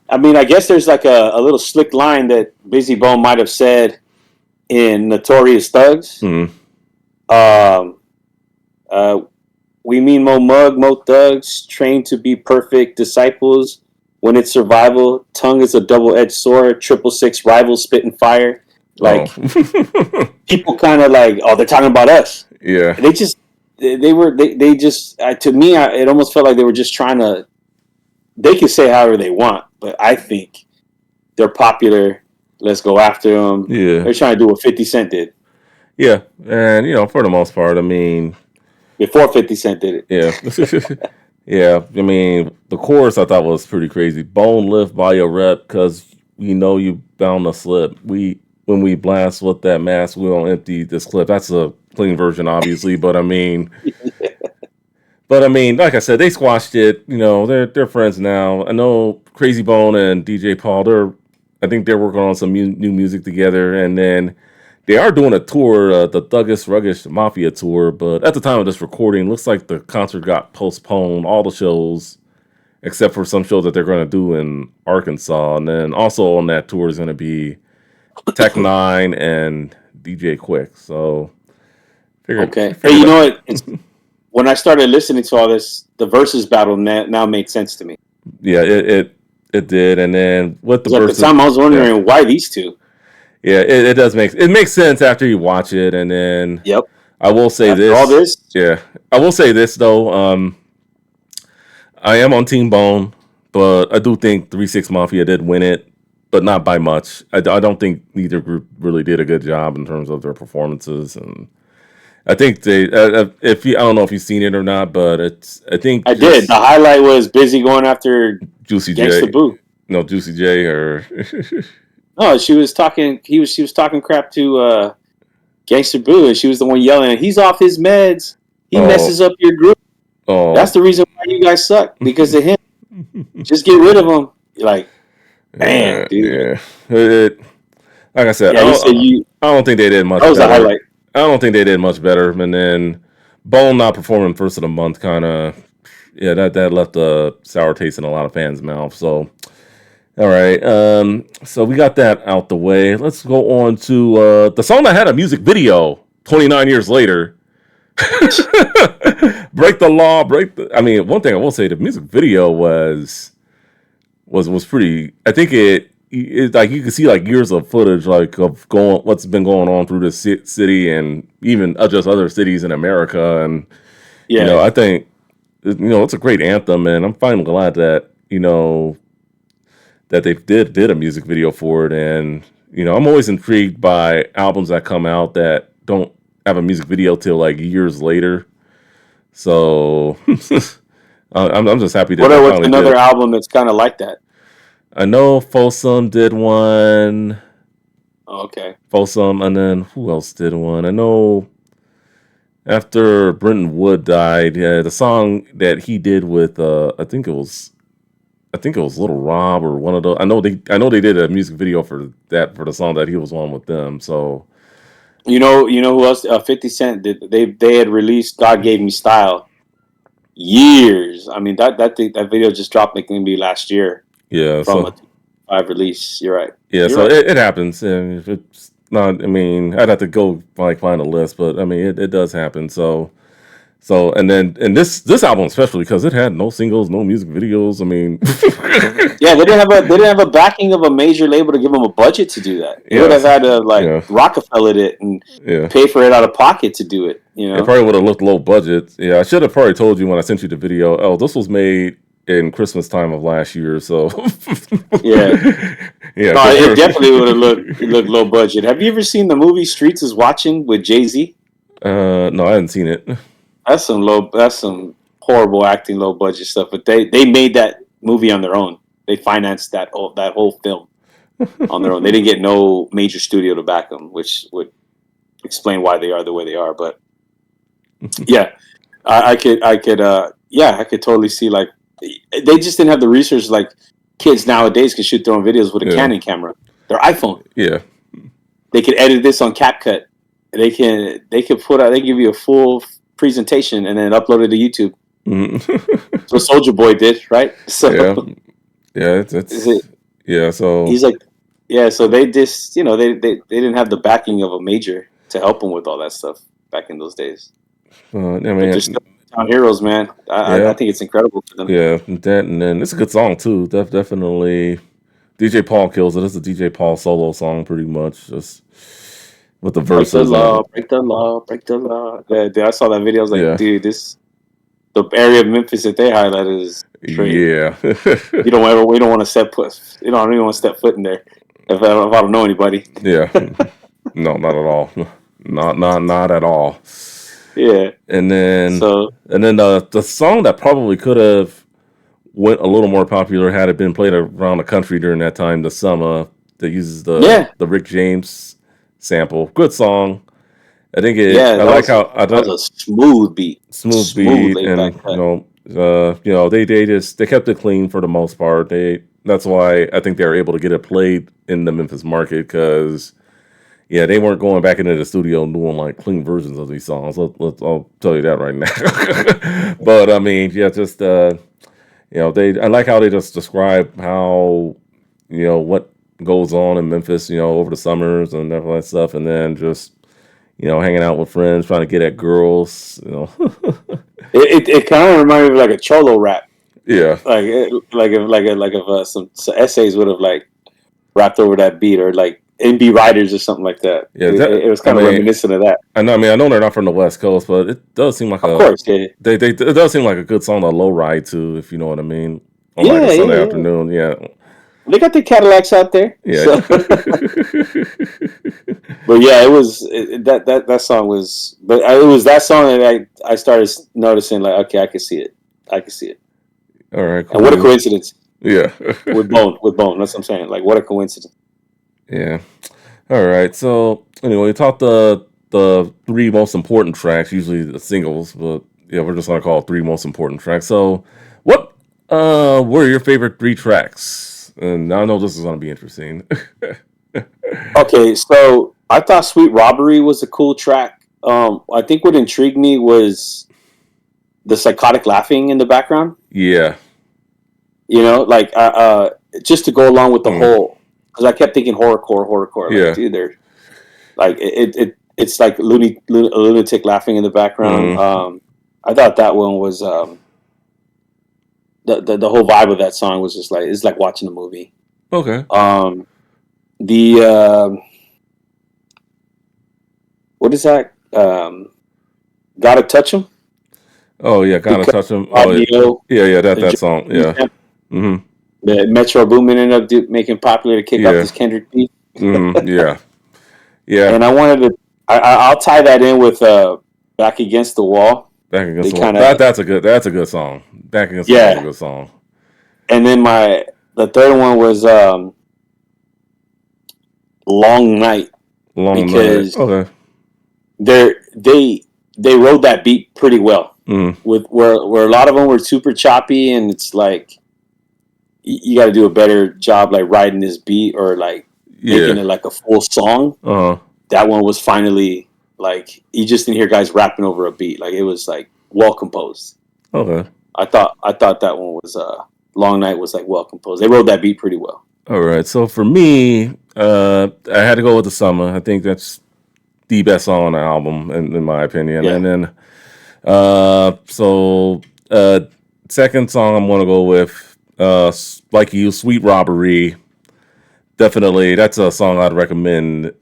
B: I mean, I guess there's like a little slick line that Busy Bone might have said in Notorious Thugs.
A: Mhm.
B: Um, uh, we mean mo mug, mo thugs, trained to be perfect disciples. When it's survival, tongue is a double-edged sword. 666 rivals spitting fire.
A: Oh,
B: Like people kind of like, oh, they're talking about us.
A: yeah,
B: They just they just to me, it almost felt like they were just trying to. They can say however they want, but I think they're popular. Let's go after them.
A: yeah,
B: They're trying to do what 50 Cent did
A: yeah. And for the most part, I mean,
B: before 50 Cent did it.
A: yeah. Yeah, I mean, the chorus I thought was pretty crazy. Bone lift by your rep, cause we know you bound to slip. When we blast with that mask, we don't empty this clip. That's a clean version, obviously, but I mean, But I mean, like I said, they squashed it. You know, they're friends now. I know Crazy Bone and DJ Paul. I think they're working on some new music together, and then they are doing a tour, the Thuggish Ruggish Mafia tour. But at the time of this recording, looks like the concert got postponed. All the shows, except for some shows that they're going to do in Arkansas, and then also on that tour is going to be Tech Nine and DJ Quick. So
B: Okay. Hey,
A: figured
B: you know
A: that.
B: what? When I started listening to all this, the versus battle now made sense to me.
A: Yeah, it did, and then with the
B: 'Cause at the
A: verses,
B: time, I was
A: yeah,
B: wondering why these two.
A: yeah, it does makes sense after you watch it, and then
B: Yep.
A: I will say
B: After all
A: this,
B: this,
A: yeah, I will say this though, I am on Team Bone, but I do think 3-6 Mafia did win it, but not by much. I don't think neither group really did a good job in terms of their performances, and I think they, if you, I don't know if you've seen it or not, but I think
B: I did. The
A: just
B: highlight was Busy going after
A: Juicy
B: Gangsta
A: J,
B: Boo.
A: no Juicy J or
B: No, she was talking. She was talking crap to Gangsta Boo, and she was the one yelling, "He's off his meds. He
A: oh
B: messes up your group. That's
A: oh
B: the reason why you guys suck because of him. Just get rid of him." You're like,
A: yeah
B: damn, dude.
A: yeah. Like I said,
B: Yeah, he said you.
A: I don't think they did
B: That
A: much
B: was the
A: better.
B: highlight.
A: I don't think they did much better. And then Bone not performing first of the month, kind of, yeah, that left a sour taste in a lot of fans' mouth. So, all right, so we got that out the way. Let's go on to the song that had a music video 29 years later. Break the law, break the. I mean, one thing I will say, the music video was pretty. I think it like you can see like years of footage like of going what's been going on through the city and even just other cities in America, and
B: Yeah,
A: I think it's a great anthem, and I'm finally glad that that they did a music video for it, and I'm always intrigued by albums that come out that don't have a music video till like years later. So I'm just happy that they
B: what's
A: finally
B: another
A: did.
B: album that's kind of like that?
A: I know Folsom did one.
B: Oh, okay.
A: Folsom, and then who else did one? I know after Brenton Wood died, yeah, the song that he did with I think it was Little Rob or one of those. I know they did a music video for the song that he was on with them. So
B: You know who else? 50 Cent did. They had released "God Gave Me Style" years. I mean that video just dropped like maybe last year
A: yeah,
B: from a
A: so
B: 2005 release. You're right.
A: yeah,
B: You're
A: so
B: right.
A: it happens, and if it's not, I mean, I'd have to go like find a list, but I mean, it does happen. So and this album especially because it had no singles, no music videos. I mean,
B: Yeah, they didn't have a backing of a major label to give them a budget to do that. They would have
A: yes,
B: had to like
A: yeah,
B: Rockefeller it and
A: yeah.
B: pay for it out of pocket to do it. You
A: It
B: know?
A: probably would have looked low budget. Yeah, I should have probably told you when I sent you the video. Oh, this was made in Christmas time of last year, so
B: Yeah.
A: yeah,
B: No,
A: because
B: it
A: you're
B: definitely would have looked low budget. Have you ever seen the movie Streets is Watching with Jay-Z?
A: no, I hadn't seen it.
B: That's some horrible acting, low budget stuff. But they made that movie on their own. They financed that whole film on their own. They didn't get no major studio to back them, which would explain why they are the way they are. But yeah, I could totally see like they just didn't have the resources like kids nowadays can shoot their own videos with a
A: Yeah,
B: Canon camera, their iPhone.
A: yeah.
B: They could edit this on CapCut. They give you a full presentation and then upload it to YouTube.
A: Mhm.
B: That's what Soldier Boy did, right? So
A: Yeah, yeah. It's yeah. So
B: he's like, yeah. So they just, they didn't have the backing of a major to help them with all that stuff back in those days.
A: I
B: But they're
A: mean,
B: still town heroes, man. I
A: yeah,
B: think it's incredible for them.
A: yeah. That and then it's a good song too. Definitely, DJ Paul kills it. It's a DJ Paul solo song, pretty much, just with the
B: Break the
A: verses
B: law,
A: and
B: break the law, break the law. Yeah, dude, I saw that video. I was like,
A: yeah,
B: dude, the area of Memphis that they highlighted is great.
A: yeah.
B: We don't want to step foot. You know, I don't even want to step foot in there if I don't know anybody.
A: Yeah. No, not at all. Not at all.
B: Yeah.
A: And then
B: So
A: the song that probably could have went a little more popular had it been played around the country during that time, the summer that uses
B: yeah,
A: the Rick James sample. Good song. I think
B: Yeah,
A: I like how I
B: that was
A: don't
B: a smooth beat,
A: smooth
B: smooth
A: beat,
B: laid back
A: and
B: cut.
A: they just they kept it clean for the most part. That's why I think they were able to get it played in the Memphis market because yeah, they weren't going back into the studio and doing like clean versions of these songs. I'll tell you that right now. But I mean, yeah, just they I like how they just describe how what goes on in Memphis, over the summers and all that stuff, and then just hanging out with friends, trying to get at girls.
B: It kind of reminded me of like a cholo rap,
A: Yeah,
B: like if some essays would have like rapped over that beat, or like NB Writers or something like that.
A: yeah.
B: It was
A: I
B: kind of
A: mean,
B: reminiscent of that.
A: I know they're not from the West Coast, but it does seem like
B: Of course, yeah,
A: it does seem like a good song to low ride to, if you know what I mean, on like a
B: yeah,
A: Sunday
B: yeah, yeah.
A: afternoon. Yeah,
B: They got the Cadillacs out there,
A: yeah.
B: so. But yeah, it was that song was, but it was that song that I started noticing like, okay, I can see it,
A: All right,
B: and what a
A: cool.
B: coincidence
A: Yeah,
B: with Bone. That's what I'm saying. Like, what a coincidence.
A: yeah. All right. So anyway, we talked the three most important tracks, usually the singles, but yeah, we're just gonna call it three most important tracks. So, what were your favorite three tracks? And I know this is gonna be interesting.
B: Okay, so I thought Sweet Robbery was a cool track. I think what intrigued me was the psychotic laughing in the background.
A: Yeah.
B: You know, like just to go along with the
A: Mm,
B: whole, because I kept thinking horrorcore, like
A: yeah.
B: dude, they're like it's like a lunatic laughing in the background.
A: Mm,
B: I thought that one was the whole vibe of that song was just like it's like watching a movie.
A: okay.
B: Um, the what is that? Gotta touch him
A: Oh yeah, kind of
B: because
A: touch them. Oh yeah,
B: Neo
A: yeah.
B: the
A: That song. Yeah. Mm-hmm.
B: Metro Boomin ended up making popular to kick off
A: Yeah.
B: this Kendrick beat.
A: Mm-hmm. Yeah. Yeah.
B: And I wanted to. I'll tie that in with "Back Against the Wall."
A: Back against
B: They
A: the wall.
B: kind of
A: That's a good song. Back against the wall is a
B: yeah.
A: good song.
B: And then the third one was "Long Night"
A: Long night.
B: because
A: Okay.
B: they they rode that beat pretty well.
A: Mm,
B: With where a lot of them were super choppy, and it's like you got to do a better job like riding this beat or like making
A: yeah.
B: it like a full song.
A: Uh huh.
B: That one was finally like you just didn't hear guys rapping over a beat. Like it was like well composed.
A: Okay.
B: I thought that one was Long Night was like well composed. They rode that beat pretty well.
A: All right. So for me, I had to go with the summer. I think that's the best song on the album, in my opinion.
B: Yeah.
A: And then, so second song I'm gonna go with, like you, "Sweet Robbery." Definitely, that's a song I'd recommend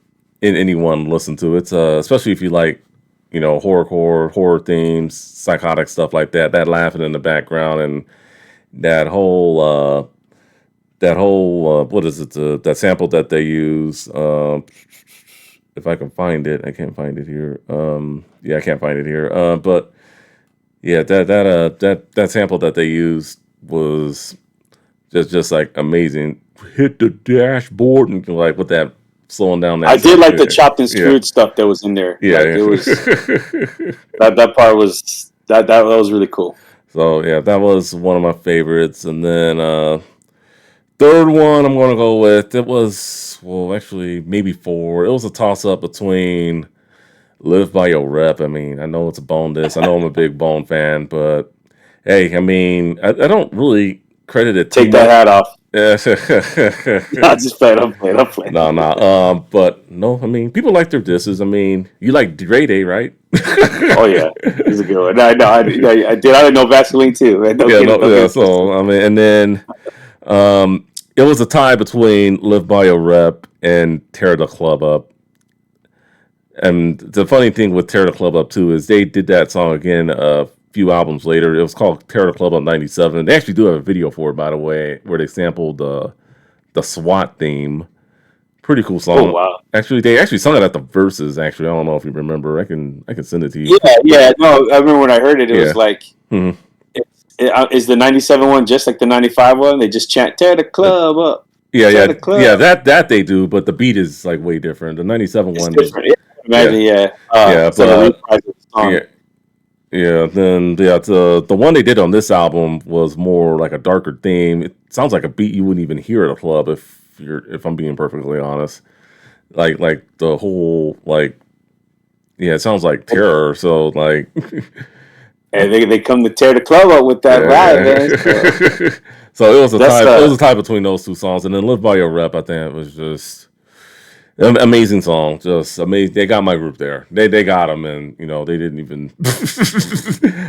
A: anyone listen to. It's especially if you like, horror themes, psychotic stuff like that. That laughing in the background and that whole what is it? That sample that they use. If I can find it, I can't find it here. Yeah, I can't find it here. But yeah, that sample that they used was just like amazing. Hit the dashboard and like with that slowing down
B: I
A: that
B: did
A: stuff.
B: like the chopped and
A: Yeah,
B: screwed stuff that was in there.
A: yeah,
B: Like
A: yeah.
B: it was that part was that was really cool.
A: So yeah, that was one of my favorites. And then third one I'm gonna go with, it was, well, actually maybe four. It was a toss up between "Live by Your Rep." I mean, I know it's a Bone disc. I know I'm a big Bone fan, but hey, I mean, I don't really credit it too
B: Take that
A: much.
B: hat off.
A: Yeah.
B: I just played. I'm playing. I'm playing.
A: No, no. But no, I mean, people like their disses. I mean, you like Dre Day, right?
B: Oh yeah, he's a good one. No, I did. I didn't know Vaseline too. Man.
A: Yeah,
B: Don't
A: no,
B: get
A: yeah.
B: it twisted.
A: So I mean, and then it was a tie between "Live by Your Rep" and "Tear the Club Up." And the funny thing with "Tear the Club Up" too is they did that song again a few albums later. It was called "Tear the Club Up" '97. They actually do have a video for it, by the way, where they sampled the SWAT theme. Pretty cool
B: Oh
A: song.
B: wow.
A: Actually, they actually sung it at the verses. Actually, I don't know if you remember. I can send it to you.
B: Yeah, yeah. No, I remember when I heard it. It
A: Yeah.
B: was like,
A: Hmm.
B: is the '97 one just like the '95 one? They just chant "Tear the club up,
A: Yeah,
B: tear
A: yeah,
B: the
A: yeah.
B: club."
A: That they do, but the beat is like way different. The '97
B: It's
A: one,
B: different. Yeah, imagine, yeah.
A: yeah,
B: So the
A: but
B: reprise of the
A: yeah,
B: song.
A: yeah. Then the one they did on this album was more like a darker theme. It sounds like a beat you wouldn't even hear at a club if I'm being perfectly honest. Like the whole like yeah, it sounds like terror. So like
B: And they come to tear the club up with that vibe, man. So
A: yeah. So it was a
B: that's
A: tie. It was a tie between those two songs, and then "Live by Your Rep." I think it was just amazing song. Just amazing. They got my group there. They got them, and they didn't even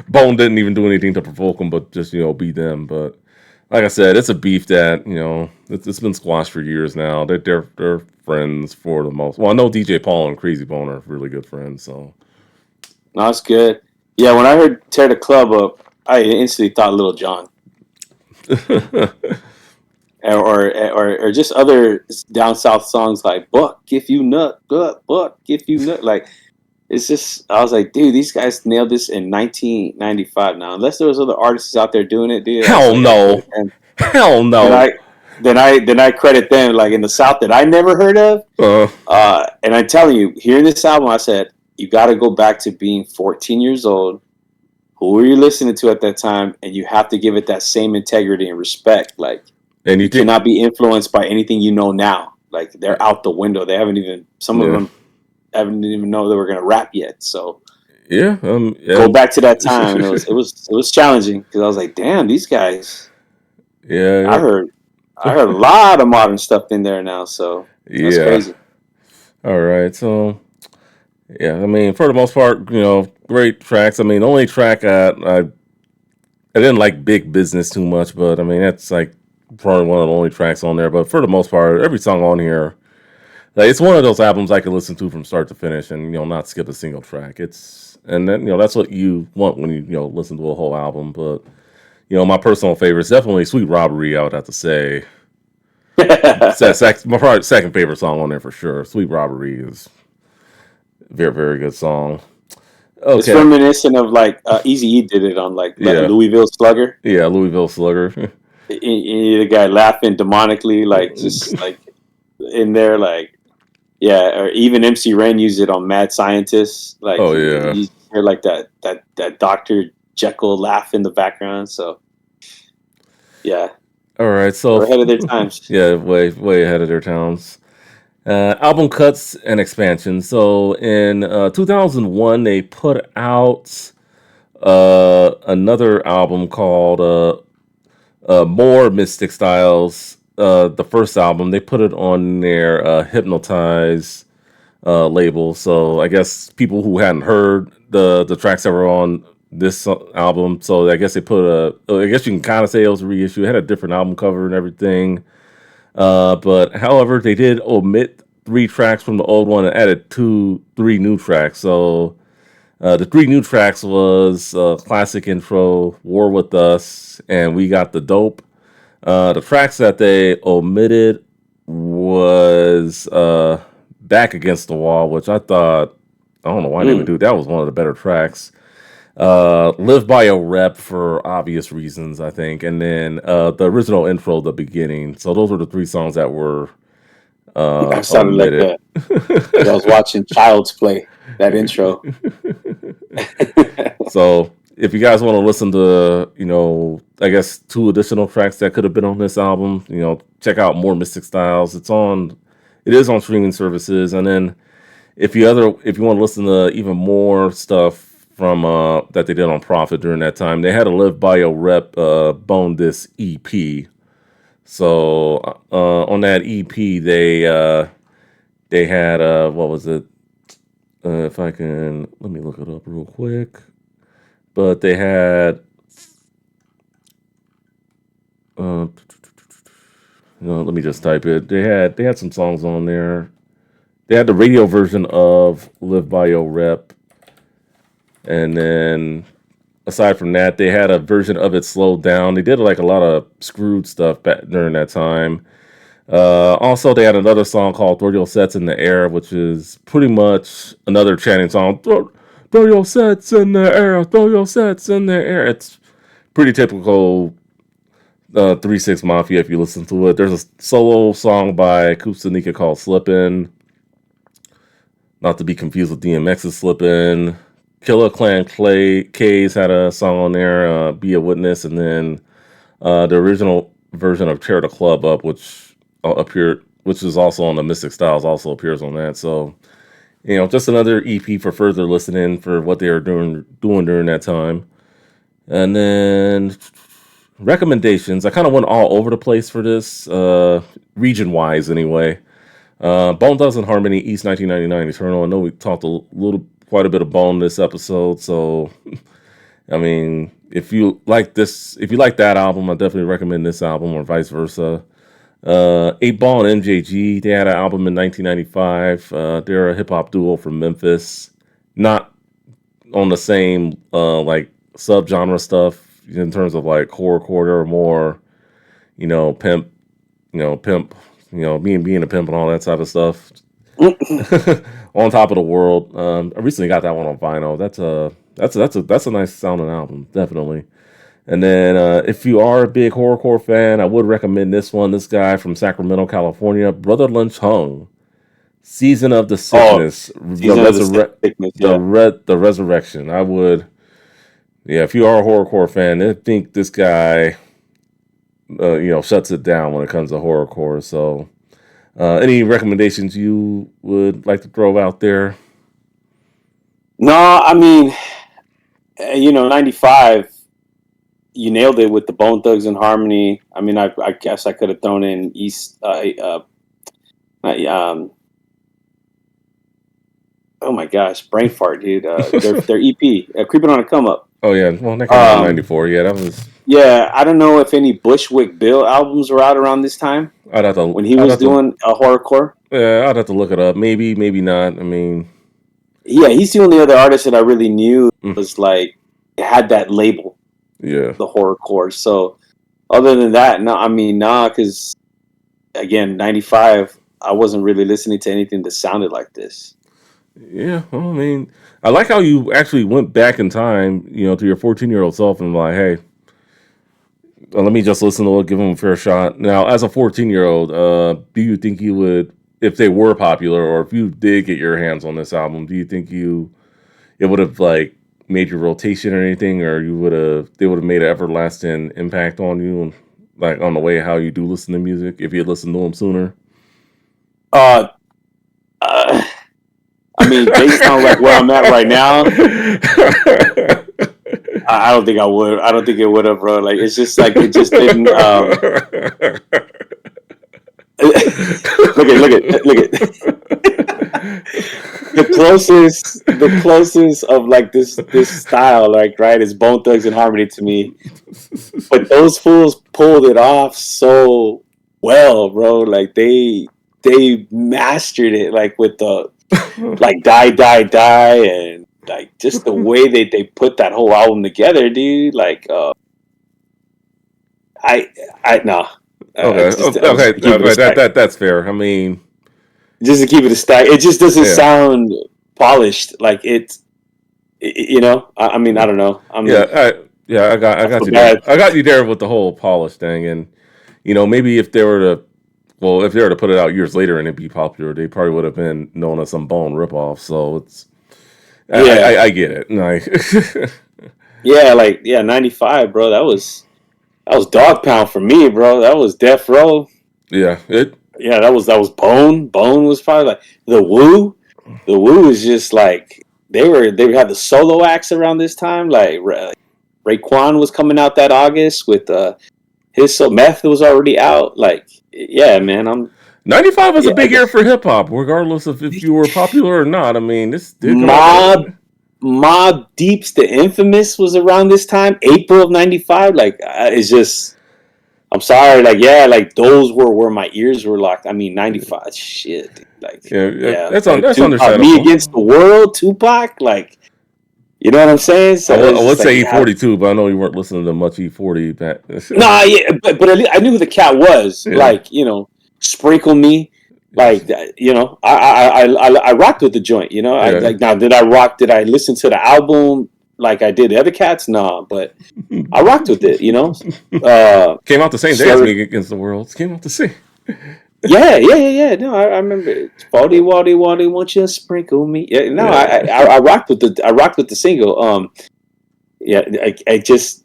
A: Bone didn't even do anything to provoke them, but just be them. But like I said, it's a beef that it's been squashed for years now. They're friends for the most. Well, I know DJ Paul and Crazy Bone are really good friends. So
B: no, it's good. Yeah, when I heard tear the club up, I instantly thought Little John. Or just other down south songs like "Buck if you nut," "Buck if you nut." Like it's just, I was like, dude, these guys nailed this in 1995. Now, unless there was other artists out there doing it, dude, I was
A: hell
B: like, I credit
A: no,
B: them.
A: hell
B: Then
A: no.
B: I credit them like in the South that I never heard of.
A: Uh,
B: And I'm telling you, hearing this album, I said, you got to go back to being 14 years old. Who were you listening to at that time? And you have to give it that same integrity and respect. Like,
A: and you
B: you
A: think
B: cannot be influenced by anything you know now. Like, they're out the window. They haven't even, some of
A: yeah.
B: them haven't even know they were going to rap yet. So
A: Yeah,
B: go
A: and
B: back to that time, and it was challenging because I was like, damn, these guys.
A: yeah,
B: I heard a lot of modern stuff in there now. So that's
A: yeah.
B: crazy.
A: All right, so yeah, I mean, for the most part, great tracks. I mean, the only track I didn't like Big Business too much, but I mean, that's like probably one of the only tracks on there. But for the most part, every song on here, like it's one of those albums I can listen to from start to finish and not skip a single track. And then that's what you want when you listen to a whole album. But my personal favorite is definitely Sweet Robbery, I would have to say. My probably second favorite song on there for sure. Sweet Robbery is a very, very good song.
B: It's
A: Okay.
B: reminiscent of like Easy E did it on like
A: Yeah.
B: Louisville Slugger.
A: Yeah, Louisville Slugger.
B: The guy laughing demonically, like just like in there, like yeah. Or even MC Ren used it on Mad Scientist. Like
A: Oh yeah.
B: you hear like that Doctor Jekyll laugh in the background. So yeah,
A: All right.
B: they
A: So
B: were ahead of their times.
A: yeah, way way ahead of their towns. Album cuts and expansions. So in 2001, they put out another album called More Mystic Stylez. The first album, they put it on their Hypnotize label. So I guess people who hadn't heard the tracks that were on this album, so I guess they put I guess you can kind of say it was a reissue. It had a different album cover and everything. But however, they did omit 3 tracks from the old one and added 3 new tracks. So the 3 new tracks was classic intro, War with Us, and We Got the Dope. The tracks that they omitted was Back Against the Wall, which I thought, I don't know why they would
B: Mm.
A: do. That was one of the better tracks. Live by a Rep for obvious reasons, I think, and then the original intro, the beginning. So those were the 3 songs that were
B: That sounded
A: omitted.
B: like I was watching Child's Play. That intro.
A: So if you guys want to listen to, I guess 2 additional tracks that could have been on this album, check out More Mystic Stylez. It is on streaming services, and then if you want to listen to even more stuff from that they did on Prophet during that time, they had a Live by a Rep Bone This EP. So on that EP, they had what was it? If I can, let me look it up real quick. But they had let me just type it. They had some songs on there. They had the radio version of Live by Your Rep, and then aside from that, they had a version of it slowed down. They did like a lot of screwed stuff back during that time. Also, they had another song called "Throw Your Sets in the Air," which is pretty much another chanting song. Throw your sets in the air. Throw your sets in the air. It's pretty typical 3-6 Mafia if you listen to it. There's a solo song by Kustanika called "Slippin'." not to be confused with DMX's Slippin'. Killer Clan K's had a song on there, Be a Witness, and then the original version of Tear the Club Up, which appeared, which is also on the Mystic Stylez, also appears on that. So, just another EP for further listening for what they are doing during that time. And then recommendations. I kind of went all over the place for this, region wise anyway. Bone Thugs and Harmony, East 1999 Eternal. I know we talked quite a bit of Bone this episode, so I mean, if you like that album, I definitely recommend this album, or vice versa. 8 Ball and MJG, they had an album in 1995. They're a hip hop duo from Memphis, not on the same like subgenre stuff in terms of like horrorcore or more, pimp, pimp, being a pimp and all that type of stuff. On Top of the World. I recently got that one on vinyl. That's a nice sounding album, definitely. And then if you are a big horrorcore fan, I would recommend this one. This guy from Sacramento, California, Brother Lynch Hung, Season of the Sickness, the Resurrection. I would, yeah, if you are a horrorcore fan, I think this guy, shuts it down when it comes to horrorcore. So, any recommendations you would like to throw out there?
B: No, I mean, 95. You nailed it with the Bone Thugs and Harmony. I mean, I guess I could have thrown in East. Oh my gosh, brain fart, dude. Their EP, Creeping on a Come Up.
A: Oh yeah, well, that came out in '94. Yeah, that was.
B: Yeah, I don't know if any Bushwick Bill albums were out around this time. When he was doing a horrorcore.
A: Yeah, I'd have to look it up. Maybe not. I mean,
B: yeah, he's the only other artist that I really knew was like had that label.
A: Yeah,
B: the horrorcore. So other than that, no, I mean, because again, 95, I wasn't really listening to anything that sounded like this.
A: Yeah, well, I mean, I like how you actually went back in time, to your 14-year-old self and like, hey, let me just listen to it, give them a fair shot. Now, as a 14-year-old, do you think you would, if they were popular, or if you did get your hands on this album, do you think it would have like made your rotation or anything, or they would have made an everlasting impact on you, and like on the way how you do listen to music if you had listened to them sooner?
B: I mean, based on like where I'm at right now, I don't think I would. I don't think it would have, bro. Like it's just like it just didn't. Look at. The closest of like this style, like right, is Bone Thugs and Harmony to me. But those fools pulled it off so well, bro. Like they mastered it, like with the like die, and like just the way that they put that whole album together, dude. Like, I no.
A: Okay, that's fair. I mean,
B: just to keep it a stack, it just doesn't sound polished. Like it's, I mean, I don't know.
A: I got you there. I got you there with the whole polish thing, and maybe if they were to put it out years later and it'd be popular, they probably would have been known as some Bone ripoff. So it's, I get it.
B: Like 95, bro. That was Dog Pound for me, bro. That was Death Row.
A: Yeah,
B: that was Bone. Bone was probably like the Woo. The Woo is just like they had the solo acts around this time. Like Raekwon was coming out that August with his Meth was already out. Like, yeah, man,
A: 95 was a big year for hip hop, regardless of if you were popular or not. I mean, this
B: Mobb Deep's The Infamous was around this time, April of 95. Like, it's just, I'm sorry, like, yeah, like those were where my ears were locked. I mean, 95, shit, like,
A: that's understandable.
B: Me Against the World, Tupac, like, you know what I'm saying? So
A: I would say E42, but I know you weren't listening to much E40 back.
B: Nah, yeah, but at least I knew who the cat was. Yeah. Like, Sprinkle Me. Like, I rocked with the joint, now did I listen to the album like I did the other cats? Nah, but I rocked with it,
A: Came out the same day as Me Against the World. Came out the same.
B: Yeah. No, I remember it. Baldy, Waldy, Waldy, won't you sprinkle me? Yeah, no,
A: Yeah.
B: I rocked with the single. Yeah, I just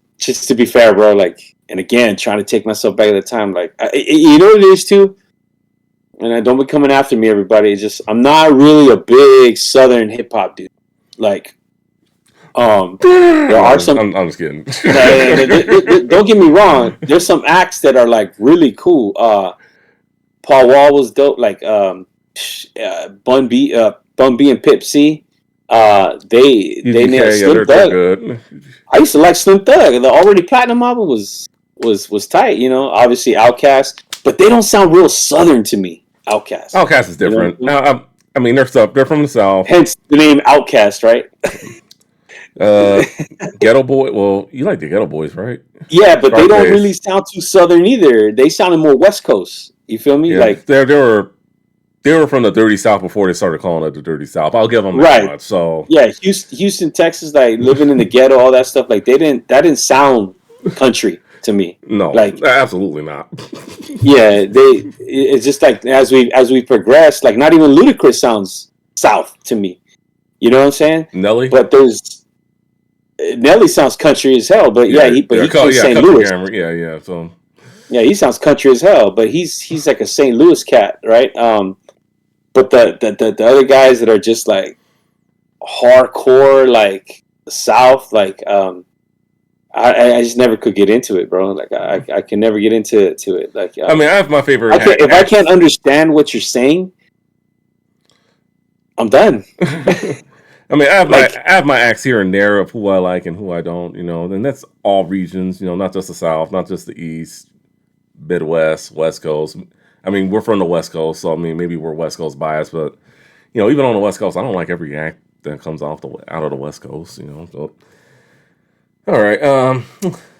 B: to be fair, bro. Like, and again, trying to take myself back at the time. Like, you know what it is too. And I don't be coming after me, everybody. It's just I'm not really a big Southern hip hop dude. Like, there
A: No,
B: are some.
A: I'm just kidding.
B: Don't get me wrong. There's some acts that are like really cool. Paul Wall was dope. Like Bun B and Pip C. They nailed
A: UGK, yeah,
B: Slim
A: they're
B: Thug.
A: good.
B: I used to like Slim Thug. The Already Platinum album was tight. You know, obviously Outkast, but they don't sound real Southern to me. Outkast.
A: Outkast is
B: You know what
A: different.
B: I mean?
A: I mean, they're from the South.
B: Hence the name Outkast, right?
A: Uh, Ghetto Boy. Well, you like the Ghetto Boys, right?
B: Yeah, but they don't really
A: Scarface.
B: sound too Southern either. They sounded more West Coast. You feel me?
A: Yeah,
B: Like,
A: they were from the Dirty South before they started calling it the Dirty South. I'll give them that
B: right.
A: much. So
B: Yeah, Houston, Texas, like living in the ghetto, all that stuff. Like that didn't sound country to me.
A: no,
B: Like,
A: absolutely not.
B: yeah, it's just like as we progress, like not even Ludacris sounds South to me. You know what I'm saying?
A: Nelly.
B: But there's Nelly sounds country as hell. But yeah,
A: Yeah,
B: he came St.
A: Country
B: Louis.
A: Grammar. Yeah. So
B: Yeah, he sounds country as hell. But he's like a St. Louis cat, right? But the other guys that are just like hardcore, like South, like I just never could get into it, bro. Like I can never get into it. Like
A: I mean, I have my favorite
B: if I can't
A: acts.
B: understand what you're saying, I'm done.
A: I mean,
B: Like,
A: I have my acts here and there of who I like and who I don't. And that's all regions. Not just the South, not just the East, Midwest, West Coast. I mean, we're from the West Coast, so I mean, maybe we're West Coast biased, but even on the West Coast, I don't like every act that comes out of the West Coast. So all right.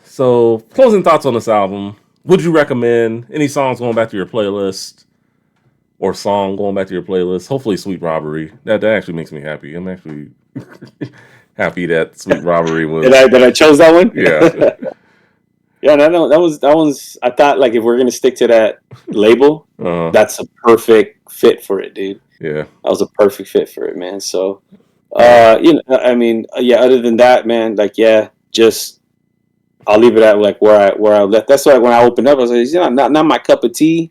A: So closing thoughts on this album. Would you recommend any songs going back to your playlist, or song going back to your playlist? Hopefully, Sweet Robbery. That actually makes me happy. I'm actually happy that Sweet Robbery was.
B: that I chose that one.
A: Yeah.
B: Yeah, that one's. I thought like if we're gonna stick to that label,
A: Uh,
B: that's a perfect fit for it, dude.
A: yeah.
B: That was a perfect fit for it, man. So,
A: All right.
B: I mean, yeah. Other than that, man, like, yeah, just I'll leave it at like where I left. That's why when I opened up, I was like, not my cup of tea.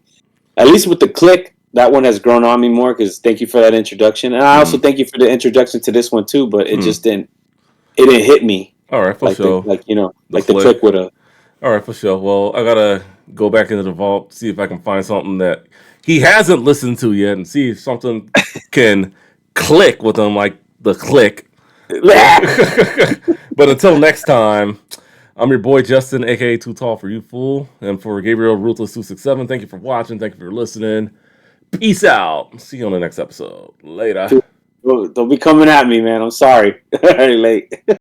B: At least with the click, that one has grown on me more. Because thank you for that introduction, and I also
A: Mm,
B: thank you for the introduction to this one too. But it
A: mm.
B: just didn't hit me
A: All right, for sure. The
B: like the
A: flick.
B: click would have.
A: All right, for sure. Well, I gotta go back into the vault, see if I can find something that he hasn't listened to yet, and see if something can click with him like the click. But but until next time, I'm your boy Justin, aka Too Tall for You Fool, and for Gabriel Ruthless 267. Thank you for watching. Thank you for listening. Peace out. See you on the next episode. Later.
B: Don't be coming at me, man. I'm sorry. Late.